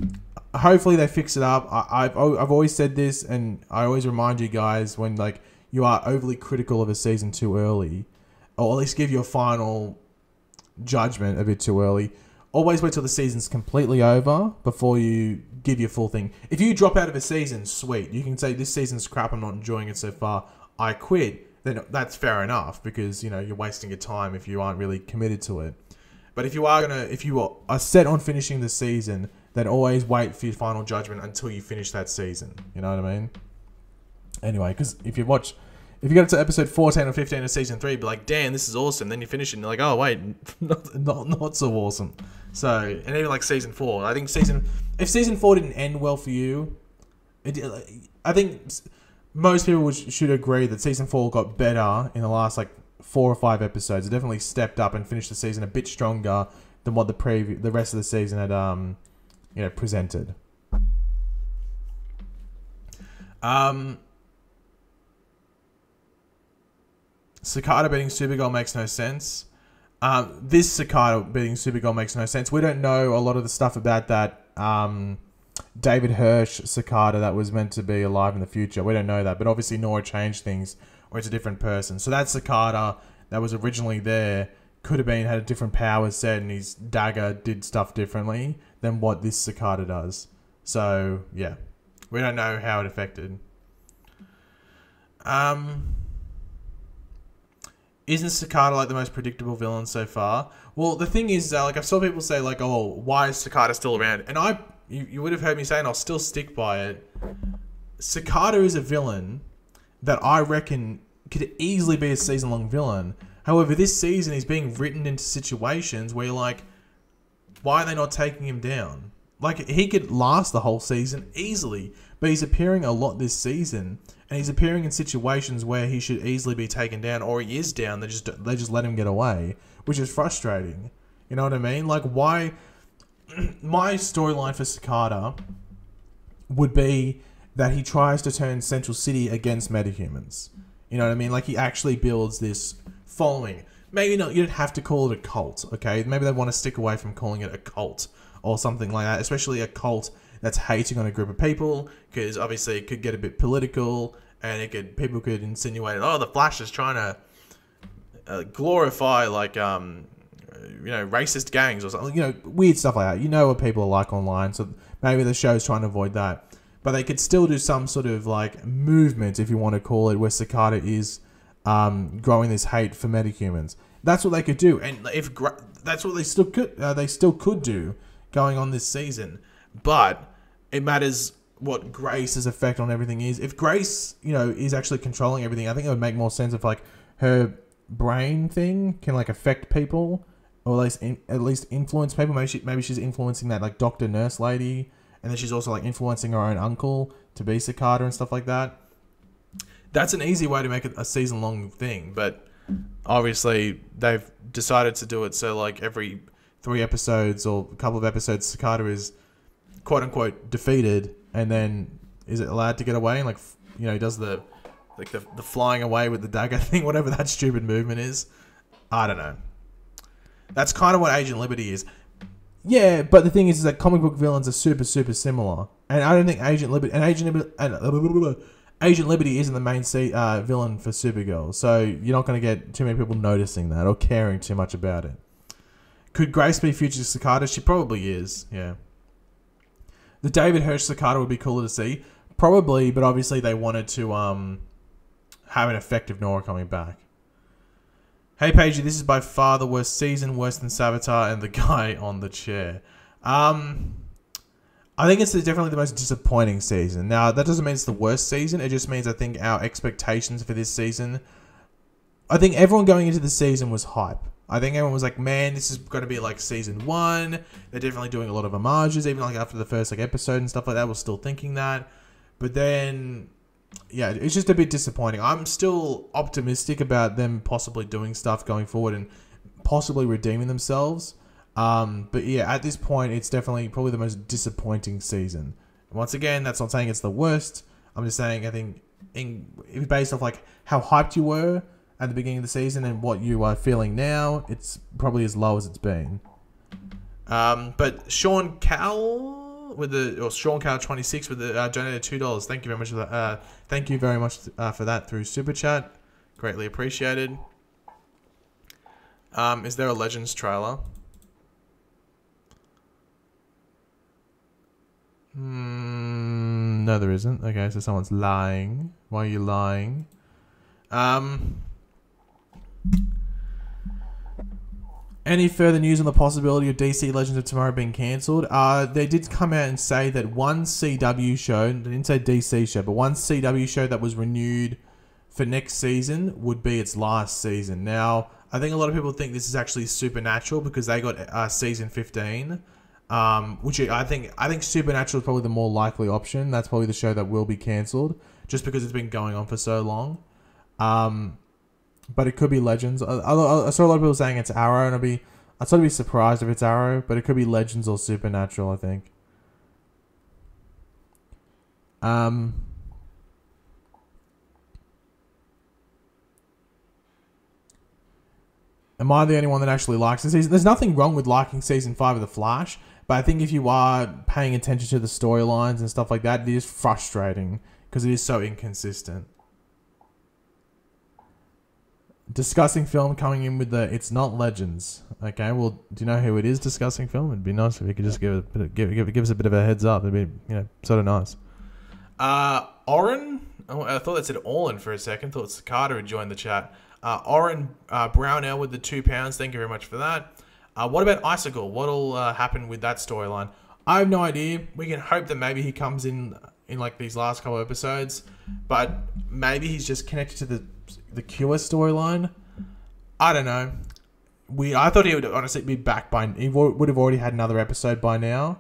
Hopefully they fix it up. I've always said this, and I always remind you guys when like you are overly critical of a season too early, or at least give your final judgment a bit too early. Always wait till the season's completely over before you give your full thing. If you drop out of a season, sweet. You can say, this season's crap, I'm not enjoying it so far, I quit. Then that's fair enough, because you're wasting your time if you aren't really committed to it. But if you are set on finishing the season, then always wait for your final judgment until you finish that season. You know what I mean? Anyway, because if you get to episode 14 or 15 of season 3, be like, damn, this is awesome. Then you finish it and you're like, oh wait, not so awesome. So, and even like season 4, I think if season 4 didn't end well for you, I think most people should agree that season 4 got better in the last like 4 or 5 episodes. It definitely stepped up and finished the season a bit stronger than what the rest of the season had presented. Cicada beating Supergirl makes no sense. This Cicada beating Supergirl makes no sense. We don't know a lot of the stuff about that David Hirsch Cicada that was meant to be alive in the future. We don't know that, but obviously Nora changed things, or it's a different person. So that Cicada that was originally there could have had a different power set, and his dagger did stuff differently than what this Cicada does. So yeah, we don't know how it affected. Isn't Cicada like the most predictable villain so far? Well, the thing is, like I've saw people say like, oh, why is Cicada still around? And you would have heard me say, and I'll still stick by it. Cicada is a villain that I reckon could easily be a season-long villain. However, this season he's being written into situations where you're like, why are they not taking him down? Like, he could last the whole season easily, but he's appearing a lot this season, and he's appearing in situations where he should easily be taken down, or he is down. They just let him get away, which is frustrating. You know what I mean? Like, why? My storyline for Cicada would be that he tries to turn Central City against metahumans. You know what I mean? Like, he actually builds this following. Maybe not. You don't have to call it a cult, okay? Maybe they want to stick away from calling it a cult or something like that, especially a cult that's hating on a group of people, because obviously it could get a bit political, and people could insinuate, oh, the Flash is trying to glorify like racist gangs or something, weird stuff like that. You know what people are like online, so maybe the show's trying to avoid that. But they could still do some sort of like movement, if you want to call it, where Cicada is growing this hate for metahumans. That's what they could do, and that's what they still could do going on this season. But it matters what Grace's effect on everything is. If Grace, is actually controlling everything, I think it would make more sense if like her brain thing can like affect people, or at least influence people. Maybe she's influencing that like doctor nurse lady, and then she's also like influencing her own uncle to be Cicada and stuff like that. That's an easy way to make it a season long thing, but obviously they've decided to do it so like every 3 episodes or a couple of episodes Cicada is quote unquote defeated, and then is it allowed to get away and like he does the flying away with the dagger thing, whatever that stupid movement is. I don't know. That's kind of what Agent Liberty is. Yeah, but the thing is that comic book villains are super, super similar, and I don't think Agent Liberty Agent Liberty isn't the main villain for Supergirl, so you're not going to get too many people noticing that or caring too much about it. Could Grace be future Cicada? She probably is, yeah. The David Hirsch Cicada would be cooler to see. Probably, but obviously they wanted to have an effect of Nora coming back. Hey, Pagey, this is by far the worst season, worse than Savitar and the guy on the chair. I think it's definitely the most disappointing season. Now, that doesn't mean it's the worst season. It just means I think our expectations for this season... I think everyone going into the season was hype. I think everyone was like, man, this is going to be like season 1. They're definitely doing a lot of homages. Even like after the first like episode and stuff like that, we're still thinking that. But then... yeah, it's just a bit disappointing. I'm still optimistic about them possibly doing stuff going forward and possibly redeeming themselves. But yeah, at this point, it's definitely probably the most disappointing season. Once again, that's not saying it's the worst. I'm just saying I think based off like how hyped you were at the beginning of the season and what you are feeling now, it's probably as low as it's been. But Sean Cowell Sean Cowell 26 with the donated $2. Thank you very much for that. Thank you very much for that through Super Chat. Greatly appreciated. Is there a Legends trailer? No, there isn't. Okay, so someone's lying. Why are you lying? Any further news on the possibility of DC Legends of Tomorrow being cancelled? They did come out and say that one CW show, they didn't say DC show, but one CW show that was renewed for next season would be its last season. Now, I think a lot of people think this is actually Supernatural because they got season 15. Which I think Supernatural is probably the more likely option. That's probably the show that will be cancelled, just because it's been going on for so long. But it could be Legends. I saw a lot of people saying it's Arrow, and I'd sort of be surprised if it's Arrow, but it could be Legends or Supernatural, I think. Am I the only one that actually likes the season? There's nothing wrong with liking season 5 of The Flash, but I think if you are paying attention to the storylines and stuff like that, it is frustrating because it is so inconsistent. Discussing film coming in with the it's not Legends. Okay, well, do you know who it is discussing film? It'd be nice if you could just give us a bit of a heads up. It'd be sort of nice. Oren, I thought that said Orlin for a second. Thought Cicada had joined the chat. Oren Brownell with the £2. Thank you very much for that. What about Icicle? What'll happen with that storyline? I have no idea. We can hope that maybe he comes in like these last couple of episodes, but maybe he's just connected to the Cure storyline. I don't know. I thought he would honestly be back by. He would have already had another episode by now.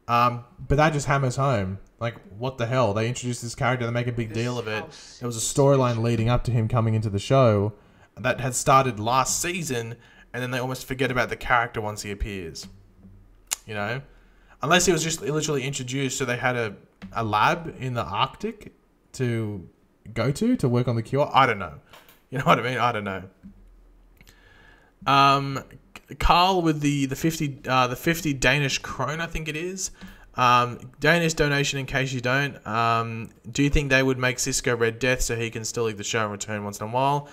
But that just hammers home. Like, what the hell? They introduced this character, they make a big deal of it. There was a storyline leading up to him coming into the show that had started last season, and then they almost forget about the character once he appears. You know? Unless he was just literally introduced, so they had a lab in the Arctic to go to work on the Cure. I don't know. You know what I mean? I don't know. Carl with the 50 Danish krone, I think it is. Danish donation in case you don't. Do you think they would make Cisco Red Death so he can still leave the show and return once in a while?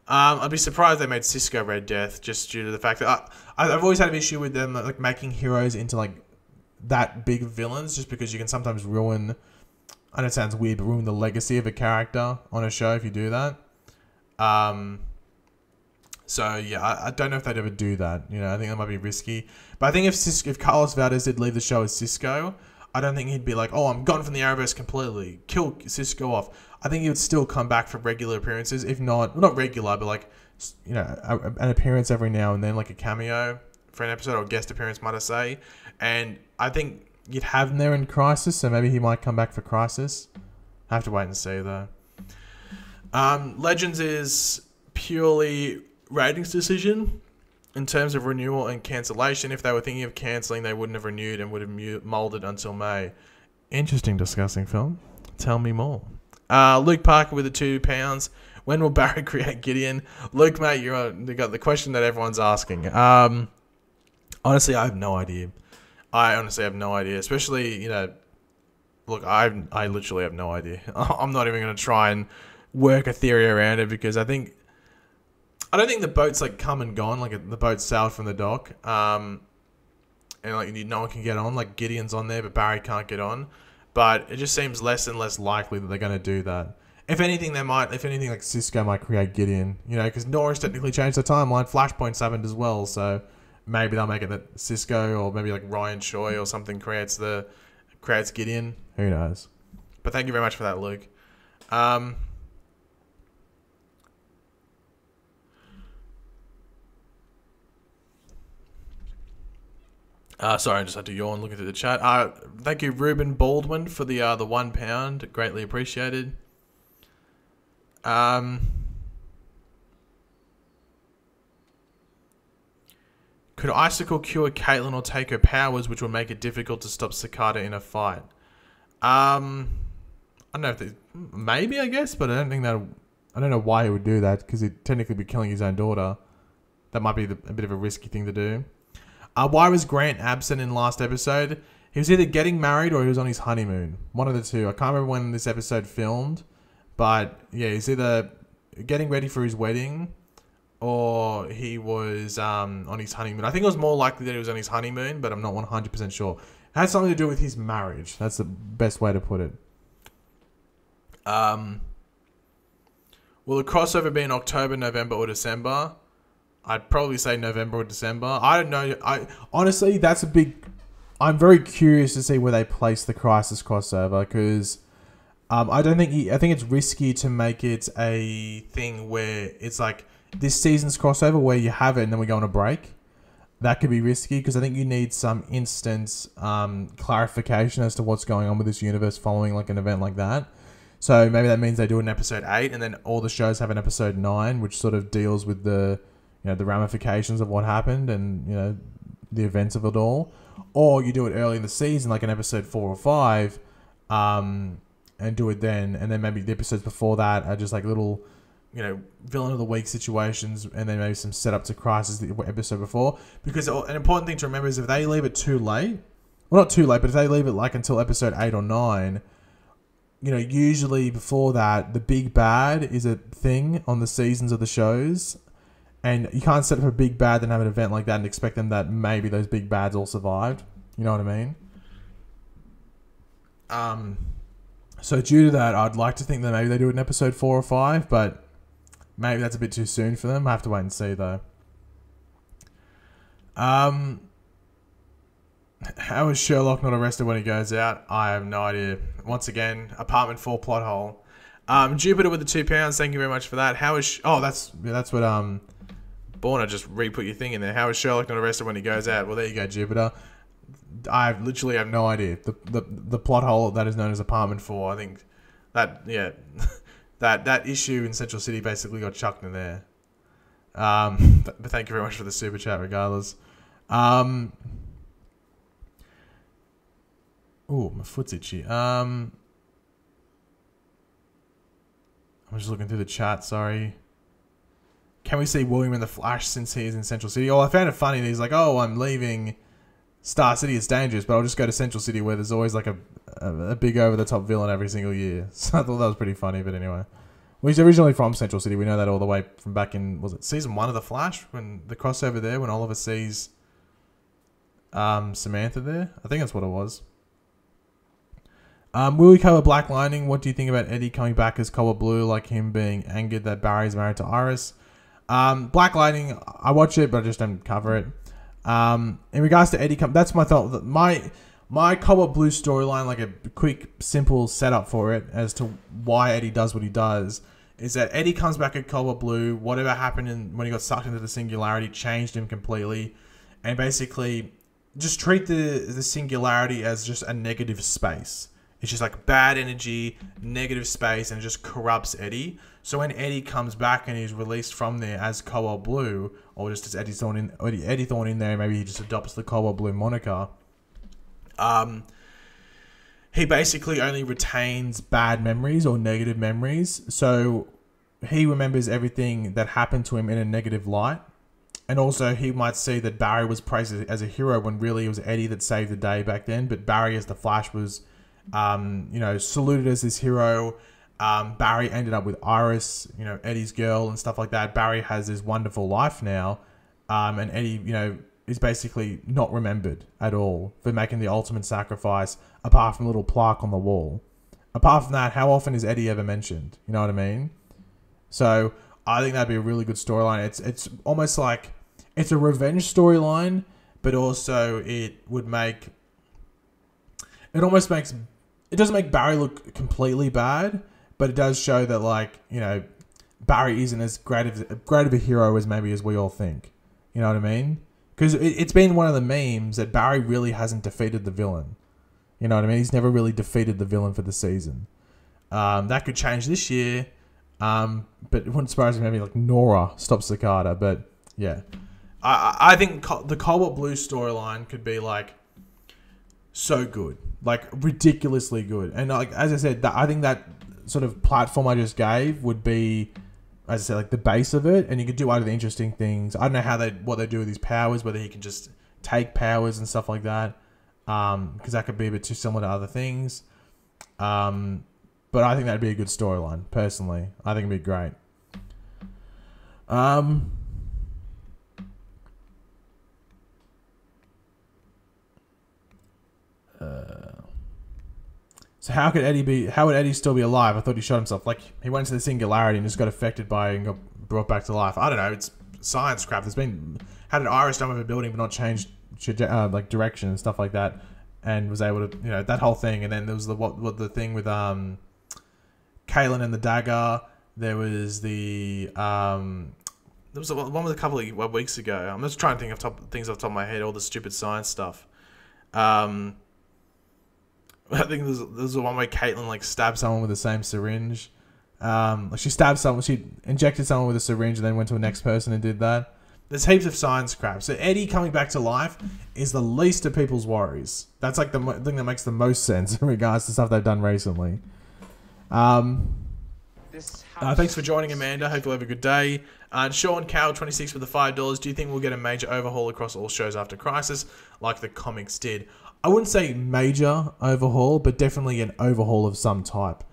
I'd be surprised they made Cisco Red Death just due to the fact that I've always had an issue with them like making heroes into like that big villains, just because you can sometimes ruin. I know it sounds weird, but ruin the legacy of a character on a show if you do that. So yeah, I don't know if they'd ever do that. You know, I think that might be risky. But I think if Carlos Valdez did leave the show as Cisco, I don't think he'd be like, oh, I'm gone from the Arrowverse completely, kill Cisco off. I think he would still come back for regular appearances, if not, well, not regular, but like, you know, an appearance every now and then, like a cameo for an episode or a guest appearance, might I say. And I think you'd have him there in Crisis, so maybe he might come back for Crisis. I have to wait and see though. Legends is purely ratings decision in terms of renewal and cancellation. If they were thinking of cancelling, they wouldn't have renewed and would have moulded until May. Interesting discussing film. Tell me more. Luke Parker with the £2. When will Barry create Gideon? Luke, mate, you got the question that everyone's asking. Honestly, I have no idea. I honestly have no idea. Especially, you know, look, I literally have no idea. I'm not even going to try and work a theory around it because I don't think the boat's like come and gone. Like the boat sailed from the dock. And like no one can get on. Like Gideon's on there, but Barry can't get on. But it just seems less and less likely that they're going to do that. If anything, like Cisco might create Gideon, you know, because Nora's technically changed the timeline. Flashpoint's happened as well, so maybe they'll make it that Cisco or maybe like Ryan Choi or something creates Gideon. Who knows? But thank you very much for that, Luke. Sorry, I just had to yawn looking through the chat. Thank you, Ruben Baldwin, for the £1. Greatly appreciated. Could Icicle cure Caitlyn or take her powers, which will make it difficult to stop Cicada in a fight? I don't know if maybe, I guess, but I don't know why he would do that, because he'd technically be killing his own daughter. That might be a bit of a risky thing to do. Why was Grant absent in last episode? He was either getting married or he was on his honeymoon. One of the two. I can't remember when this episode filmed. But yeah, he's either getting ready for his wedding or he was on his honeymoon. I think it was more likely that he was on his honeymoon, but I'm not 100% sure. It had something to do with his marriage. That's the best way to put it. Will the crossover be in October, November, or December? I'd probably say November or December. I don't know. Honestly, that's a big... I'm very curious to see where they place the Crisis crossover, because I think it's risky to make it a thing where it's like this season's crossover where you have it and then we go on a break. That could be risky, because I think you need some instant clarification as to what's going on with this universe following like an event like that. So maybe that means they do an episode 8 and then all the shows have an episode 9, which sort of deals with the ramifications of what happened and, you know, the events of it all. Or you do it early in the season, like an episode 4 or 5, and do it then. And then maybe the episodes before that are just like little, you know, villain of the week situations, and then maybe some setup to Crisis the episode before. Because an important thing to remember is if they leave it too late, well, not too late, but if they leave it like until episode 8 or 9, you know, usually before that, the big bad is a thing on the seasons of the shows. And you can't set up a big bad and have an event like that and expect them that maybe those big bads all survived. You know what I mean? So due to that, I'd like to think that maybe they do it in episode 4 or 5, but maybe that's a bit too soon for them. I have to wait and see, though. How is Sherlock not arrested when he goes out? I have no idea. Once again, apartment 4 plot hole. Jupiter with the £2. Thank you very much for that. How is... that's what... Borna just re-put your thing in there. How is Sherlock not arrested when he goes out? Well, there you go, Jupiter. I literally have no idea. The plot hole that is known as Apartment 4, I think that, yeah, that issue in Central City basically got chucked in there. But thank you very much for the super chat regardless. Oh, my foot's itchy. I'm just looking through the chat, sorry. Can we see William in the Flash since he is in Central City? Oh, I found it funny that he's like, oh, I'm leaving Star City, it's dangerous, but I'll just go to Central City where there's always like a big over-the-top villain every single year. So I thought that was pretty funny, but anyway. Well, he's originally from Central City. We know that all the way from back in, was it season 1 of The Flash? When the crossover there, when Oliver sees Samantha there? I think that's what it was. Will we cover Black Lightning? What do you think about Eddie coming back as Cobalt Blue, like him being angered that Barry's married to Iris? Black Lightning, I watch it, but I just don't cover it. In regards to Eddie, that's my thought. My Cobalt Blue storyline, like a quick, simple setup for it as to why Eddie does what he does, is that Eddie comes back at Cobalt Blue. Whatever happened when he got sucked into the singularity changed him completely, and basically just treat the singularity as just a negative space. It's just like bad energy, negative space, and it just corrupts Eddie. So when Eddie comes back and he's released from there as Cobalt Blue, or just as Eddie Thorne in there, maybe he just adopts the Cobalt Blue moniker. He basically only retains bad memories or negative memories. So he remembers everything that happened to him in a negative light. And also he might see that Barry was praised as a hero when really it was Eddie that saved the day back then. But Barry as the Flash was you know, saluted as this hero. Barry ended up with Iris, you know, Eddie's girl and stuff like that. Barry has this wonderful life now. And Eddie, you know, is basically not remembered at all for making the ultimate sacrifice, apart from a little plaque on the wall. Apart from that, how often is Eddie ever mentioned? You know what I mean? So I think that'd be a really good storyline. It's almost like it's a revenge storyline, but also it almost makes, it doesn't make Barry look completely bad, but it does show that, like, you know, Barry isn't as great of a hero as maybe as we all think. You know what I mean? Because it's been one of the memes that Barry really hasn't defeated the villain. You know what I mean? He's never really defeated the villain for the season. That could change this year. But it wouldn't surprise me maybe like Nora stops Cicada. But yeah. I think the Cobalt Blue storyline could be like so good. Like ridiculously good. And like as I said, I think that sort of platform I just gave would be, as I said, like the base of it, and you could do other interesting things. I don't know what they do with his powers, whether he can just take powers and stuff like that, because that could be a bit too similar to other things. But I think that'd be a good storyline. Personally, I think it'd be great. So how would Eddie still be alive? I thought he shot himself. Like, he went to the singularity and just got affected by it and got brought back to life. I don't know. It's science crap. There's been, had an iris done with a building but not changed like direction and stuff like that, and was able to, you know, that whole thing. And then there was the thing with Kaylin and the dagger. There was the one with a couple of weeks ago. I'm just trying to think of things off the top of my head. All the stupid science stuff. I think there's the one where Caitlin like stabbed someone with the same syringe. Like she injected someone with a syringe and then went to the next person and did that. There's heaps of science crap. So Eddie coming back to life is the least of people's worries. That's like the thing that makes the most sense in regards to stuff they've done recently. Thanks for joining, Amanda. Hope you have a good day. Sean Cow 26 for the $5. Do you think we'll get a major overhaul across all shows after Crisis, like the comics did? I wouldn't say major overhaul, but definitely an overhaul of some type.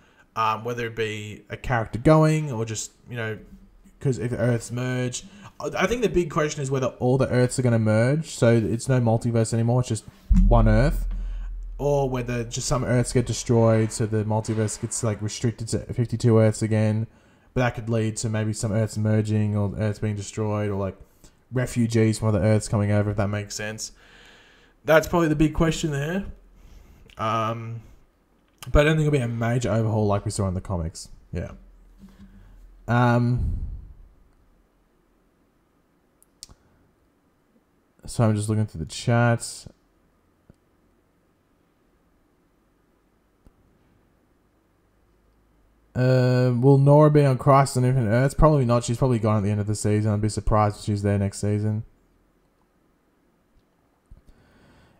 Whether it be a character going or just, you know, because if Earths merge. I think the big question is whether all the Earths are going to merge, so it's no multiverse anymore, it's just one Earth. Or whether just some Earths get destroyed, so the multiverse gets like restricted to 52 Earths again. But that could lead to maybe some Earths merging or Earths being destroyed, or like refugees from other Earths coming over, if that makes sense. That's probably the big question there. But I don't think it'll be a major overhaul like we saw in the comics. Yeah. So I'm just looking through the chats. Will Nora be on Crisis on Infinite Earths? Probably not. She's probably gone at the end of the season. I'd be surprised if she's there next season.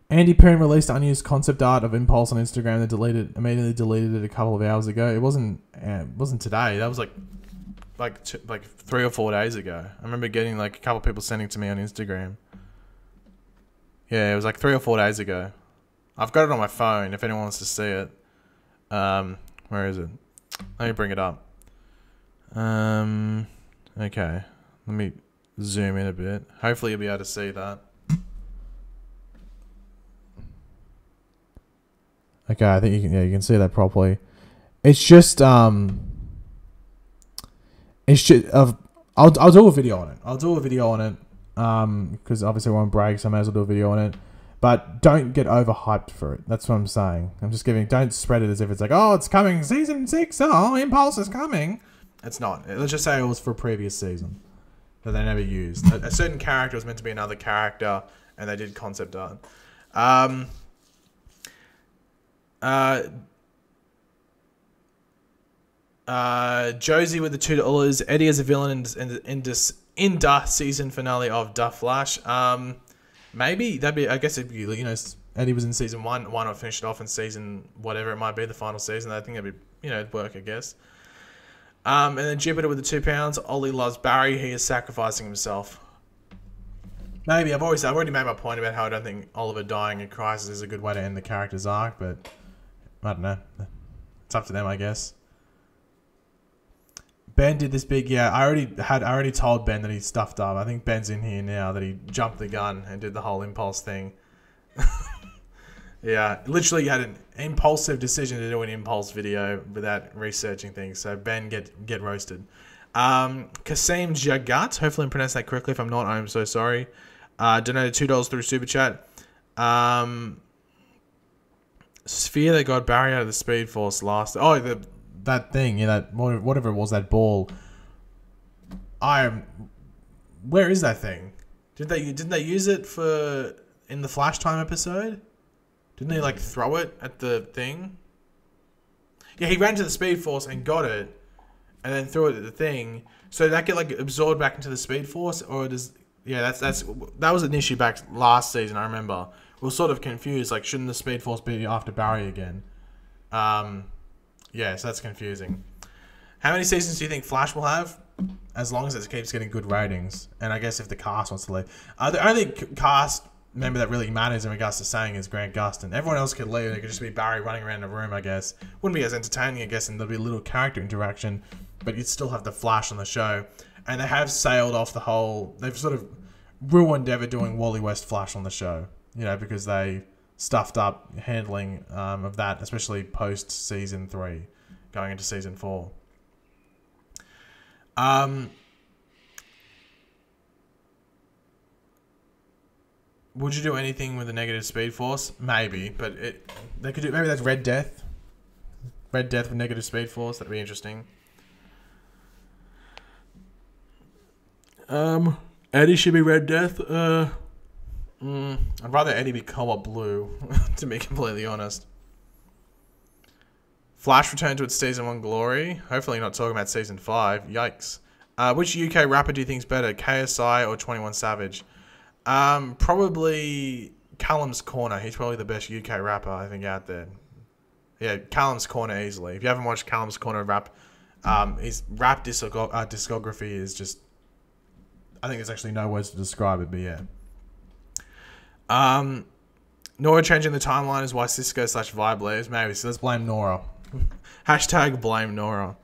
Andy Perrin released unused concept art of Impulse on Instagram and immediately deleted it a couple of hours ago. It wasn't today. That was like 3 or 4 days ago. I remember getting like a couple of people sending it to me on Instagram. Yeah, it was like 3 or 4 days ago. I've got it on my phone if anyone wants to see it. Where is it? Let me bring it up. Okay. Let me zoom in a bit. Hopefully you'll be able to see that. Okay, I think you can see that properly. It's just I'll do a video on it. Because obviously we're on break, so I may as well do a video on it. But don't get overhyped for it. That's what I'm saying. Don't spread it as if it's like, oh, it's coming, season 6, oh, Impulse is coming. It's not. Let's just say it was for a previous season that they never used. A certain character was meant to be another character, and they did concept art. Josie with the $2. Eddie as a villain in the season finale of The Flash. Maybe that'd be. I guess it'd be, you know, Eddie was in season 1. Why not finish it off in season whatever it might be, the final season? I think that'd be, you know, it'd work, I guess. And then Jupiter with the £2. Ollie loves Barry. He is sacrificing himself. Maybe I've already made my point about how I don't think Oliver dying in Crisis is a good way to end the character's arc, but I don't know. It's up to them, I guess. Ben did this big, yeah. I already told Ben that he stuffed up. I think Ben's in here now, that he jumped the gun and did the whole impulse thing. Yeah, literally you had an impulsive decision to do an impulse video without researching things. So Ben, get roasted. Kasim Jagat, hopefully I'm pronouncing that correctly. If I'm not, I'm so sorry. Donated $2 through Super Chat. Sphere that got Barry out of the Speed Force last. Oh, that thing, yeah, that whatever it was, that ball. Where is that thing? Didn't they use it in the Flash Time episode? Didn't they like throw it at the thing? Yeah, he ran to the Speed Force and got it, and then threw it at the thing. So did that get like absorbed back into the Speed Force, or does? Yeah, that was an issue back last season. I remember we were sort of confused. Like, shouldn't the Speed Force be after Barry again? Yeah, so that's confusing. How many seasons do you think Flash will have? As long as it keeps getting good ratings, and I guess if the cast wants to leave, the only cast member that really matters in regards to saying is Grant Gustin. Everyone else could leave. It could just be Barry running around the room, I guess. Wouldn't be as entertaining, I guess, and there'll be a little character interaction, but you'd still have the Flash on the show. And they have sailed off the whole... They've sort of ruined ever doing Wally West Flash on the show, you know, because they stuffed up handling of that, especially post-Season 3, going into Season 4. Would you do anything with a negative Speed Force? Maybe, but they could do... Maybe that's Red Death. Red Death with negative Speed Force. That'd be interesting. Eddie should be Red Death. I'd rather Eddie be Cobalt Blue, to be completely honest. Flash returned to its Season 1 glory. Hopefully you're not talking about Season 5. Yikes. Which UK rapper do you think is better, KSI or 21 Savage? Probably Callum's Corner. He's probably the best UK rapper, I think, out there. Yeah, Callum's Corner easily. If you haven't watched Callum's Corner rap, his rap discography is just... I think there's actually no words to describe it, but yeah. Nora changing the timeline is why Cisco/Vibe leaves. Maybe, so let's blame Nora. Hashtag blame Nora.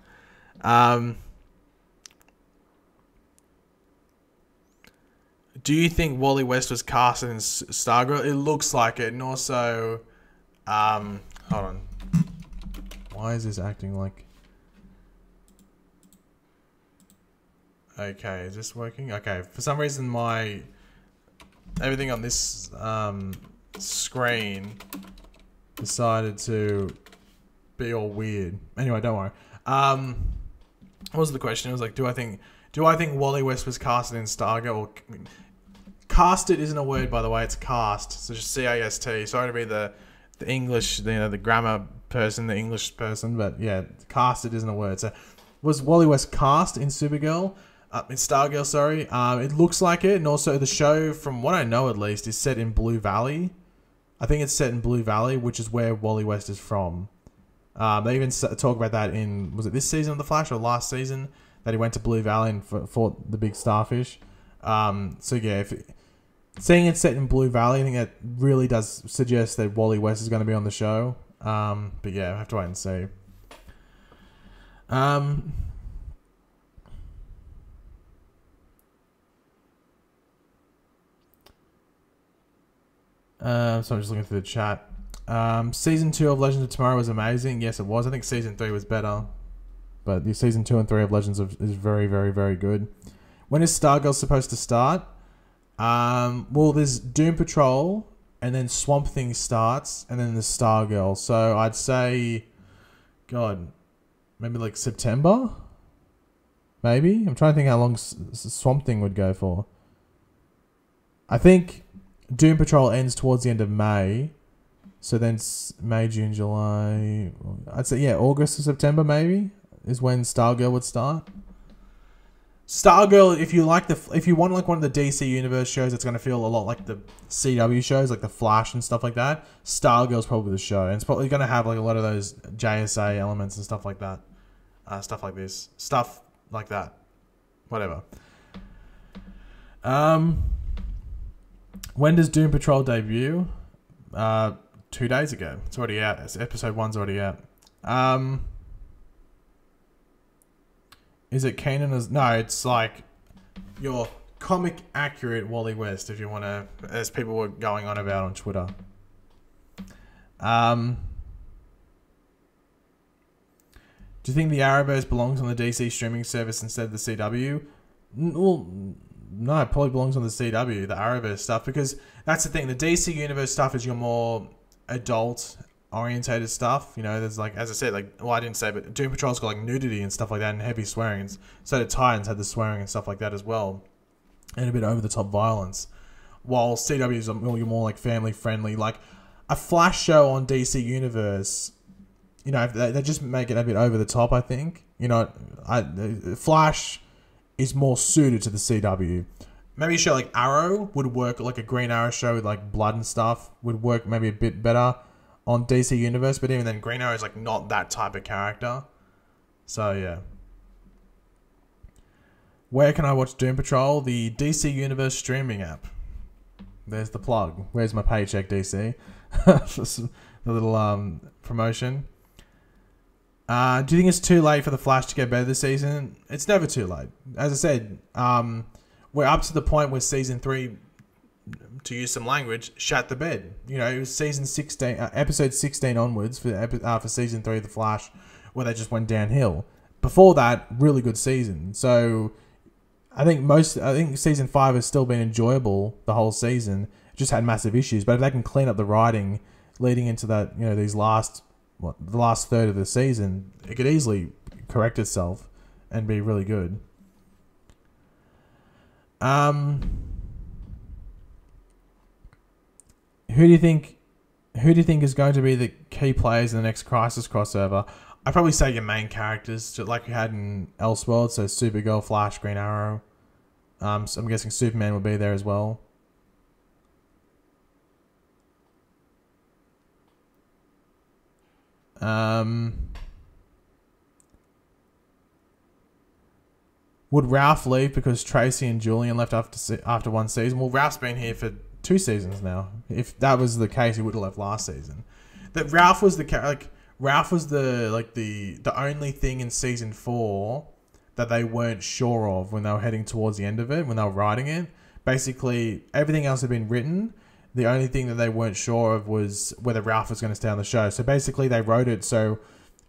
Do you think Wally West was casted in Stargirl? It looks like it, and also... hold on. Why is this acting like... Okay, is this working? Okay, for some reason my... Everything on this screen decided to be all weird. Anyway, don't worry. What was the question? It was like, do I think Wally West was casted in Stargirl? Or, casted isn't a word, by the way. It's cast. So just C-A-S-T. Sorry to be the English, the grammar person, the English person, but yeah, casted isn't a word. So was Wally West cast in Supergirl? In Stargirl, sorry. It looks like it, and also the show, from what I know at least, is set in Blue Valley. I think it's set in Blue Valley, which is where Wally West is from. They even talk about that in, was it this season of The Flash or last season, that he went to Blue Valley and fought the big starfish. So yeah, seeing it set in Blue Valley, I think that really does suggest that Wally West is going to be on the show. But yeah, I have to wait and see. So I'm just looking through the chat. Season 2 of Legends of Tomorrow was amazing. Yes, it was. I think Season 3 was better. But the Season 2 and 3 of Legends is very, very, very good. When is Stargirl supposed to start? Well, there's Doom Patrol, and then Swamp Thing starts, and then there's Stargirl. So I'd say, God, maybe like September? Maybe? I'm trying to think how long Swamp Thing would go for. I think Doom Patrol ends towards the end of May. So then May, June, July... I'd say, yeah, August or September maybe is when Stargirl would start. Stargirl, if you want like one of the DC Universe shows that's going to feel a lot like the CW shows, like The Flash and stuff like that, Stargirl's probably the show. And it's probably going to have like a lot of those JSA elements and stuff like that. Stuff like this. Stuff like that. Whatever. When does Doom Patrol debut? 2 days ago. It's already out. Episode 1's already out. Is it Kanan as... No, it's like your comic accurate Wally West, if you want to... As people were going on about on Twitter. Do you think the Arrowverse belongs on the DC streaming service instead of the CW? Well, no, it probably belongs on the CW, the Arrowverse stuff, because that's the thing. The DC Universe stuff is your more adult-orientated stuff. You know, there's like, as I said, like, well, I didn't say, but Doom Patrol's got like nudity and stuff like that and heavy swearing. And so did Titans had the swearing and stuff like that as well. And a bit over-the-top violence. While CW is more like family-friendly. Like, a Flash show on DC Universe... You know, they just make it a bit over the top, I think. You know, Flash is more suited to the CW. Maybe a show like Arrow would work, like a Green Arrow show with like blood and stuff would work maybe a bit better on DC Universe. But even then, Green Arrow is like not that type of character. So, yeah. Where can I watch Doom Patrol? The DC Universe streaming app. There's the plug. Where's my paycheck, DC? The little promotion. Do you think it's too late for the Flash to get better this season? It's never too late. As I said, we're up to the point where season 3, to use some language, shat the bed. You know, it was season 16, episode 16 onwards for season 3 of the Flash, where they just went downhill. Before that, really good season. So I think season 5 has still been enjoyable the whole season. It just had massive issues. But if they can clean up the writing leading into that, you know, the last third of the season, it could easily correct itself and be really good. Who do you think is going to be the key players in the next Crisis crossover? I'd probably say your main characters, just like we had in Elseworld, so Supergirl, Flash, Green Arrow. So I'm guessing Superman will be there as well. Would Ralph leave because Tracy and Julian left after one season? Well, Ralph's been here for 2 seasons now. If that was the case, he would have left last season. That Ralph was the only thing in season 4 that they weren't sure of when they were heading towards the end of it, when they were writing it. Basically, everything else had been written. The only thing that they weren't sure of was whether Ralph was going to stay on the show. So basically, they wrote it so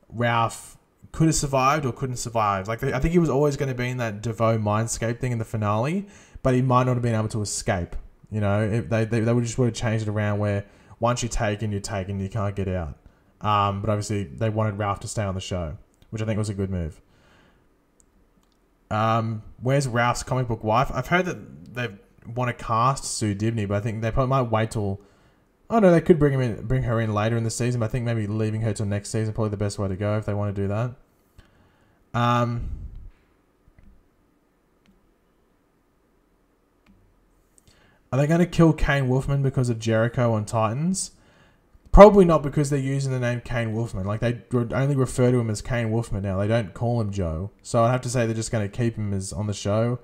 Ralph could have survived or couldn't survive. Like, I think he was always going to be in that DeVoe Mindscape thing in the finale, but he might not have been able to escape. You know, they would just would have changed it around where once you're taken, you can't get out. But obviously, they wanted Ralph to stay on the show, which I think was a good move. Where's Ralph's comic book wife? I've heard that they want to cast Sue Dibney, but I think they probably might wait till... Oh no, they could bring her in later in the season, but I think maybe leaving her till next season is probably the best way to go if they want to do that. Are they going to kill Kane Wolfman because of Jericho on Titans? Probably not, because they're using the name Kane Wolfman. Like, they only refer to him as Kane Wolfman now. They don't call him Joe. So I'd have to say they're just going to keep him as on the show.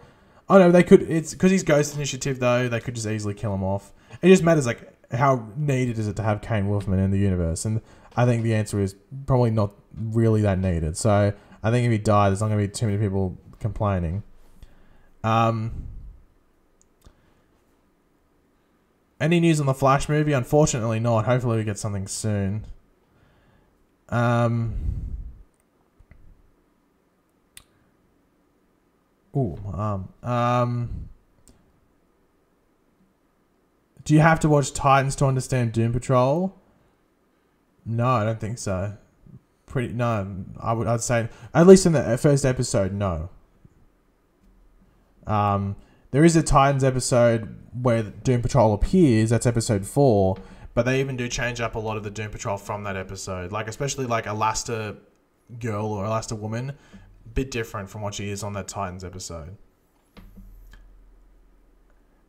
Oh no, they could... It's because he's Ghost Initiative, though. They could just easily kill him off. It just matters, like, how needed is it to have Kane Wolfman in the universe? And I think the answer is probably not really that needed. So I think if he died, there's not going to be too many people complaining. Any news on the Flash movie? Unfortunately not. Hopefully we get something soon. Do you have to watch Titans to understand Doom Patrol? No, I don't think so. No, I'd say at least in the first episode, no. There is a Titans episode where Doom Patrol appears. That's episode 4, but they even do change up a lot of the Doom Patrol from that episode. Like, especially like Elasta Girl or Elasta Woman, bit different from what she is on that Titans episode.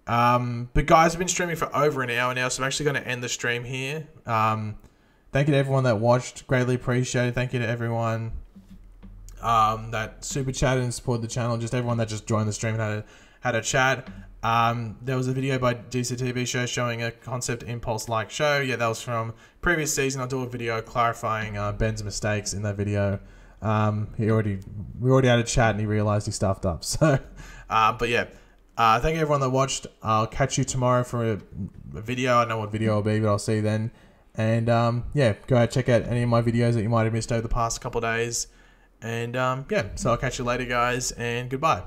But guys, I've been streaming for over an hour now, so I'm actually going to end the stream here. Thank you to everyone that watched. Greatly appreciated. Thank you to everyone that super chatted and supported the channel. Just everyone that just joined the stream and had a chat. There was a video by DCTV show showing a concept impulse-like show. Yeah, that was from previous season. I'll do a video clarifying Ben's mistakes in that video. We already had a chat and he realized he stuffed up. So, but yeah, thank you everyone that watched. I'll catch you tomorrow for a video. I don't know what video it'll be, but I'll see you then. And yeah, go ahead, check out any of my videos that you might have missed over the past couple of days. And yeah, so I'll catch you later, guys, and goodbye.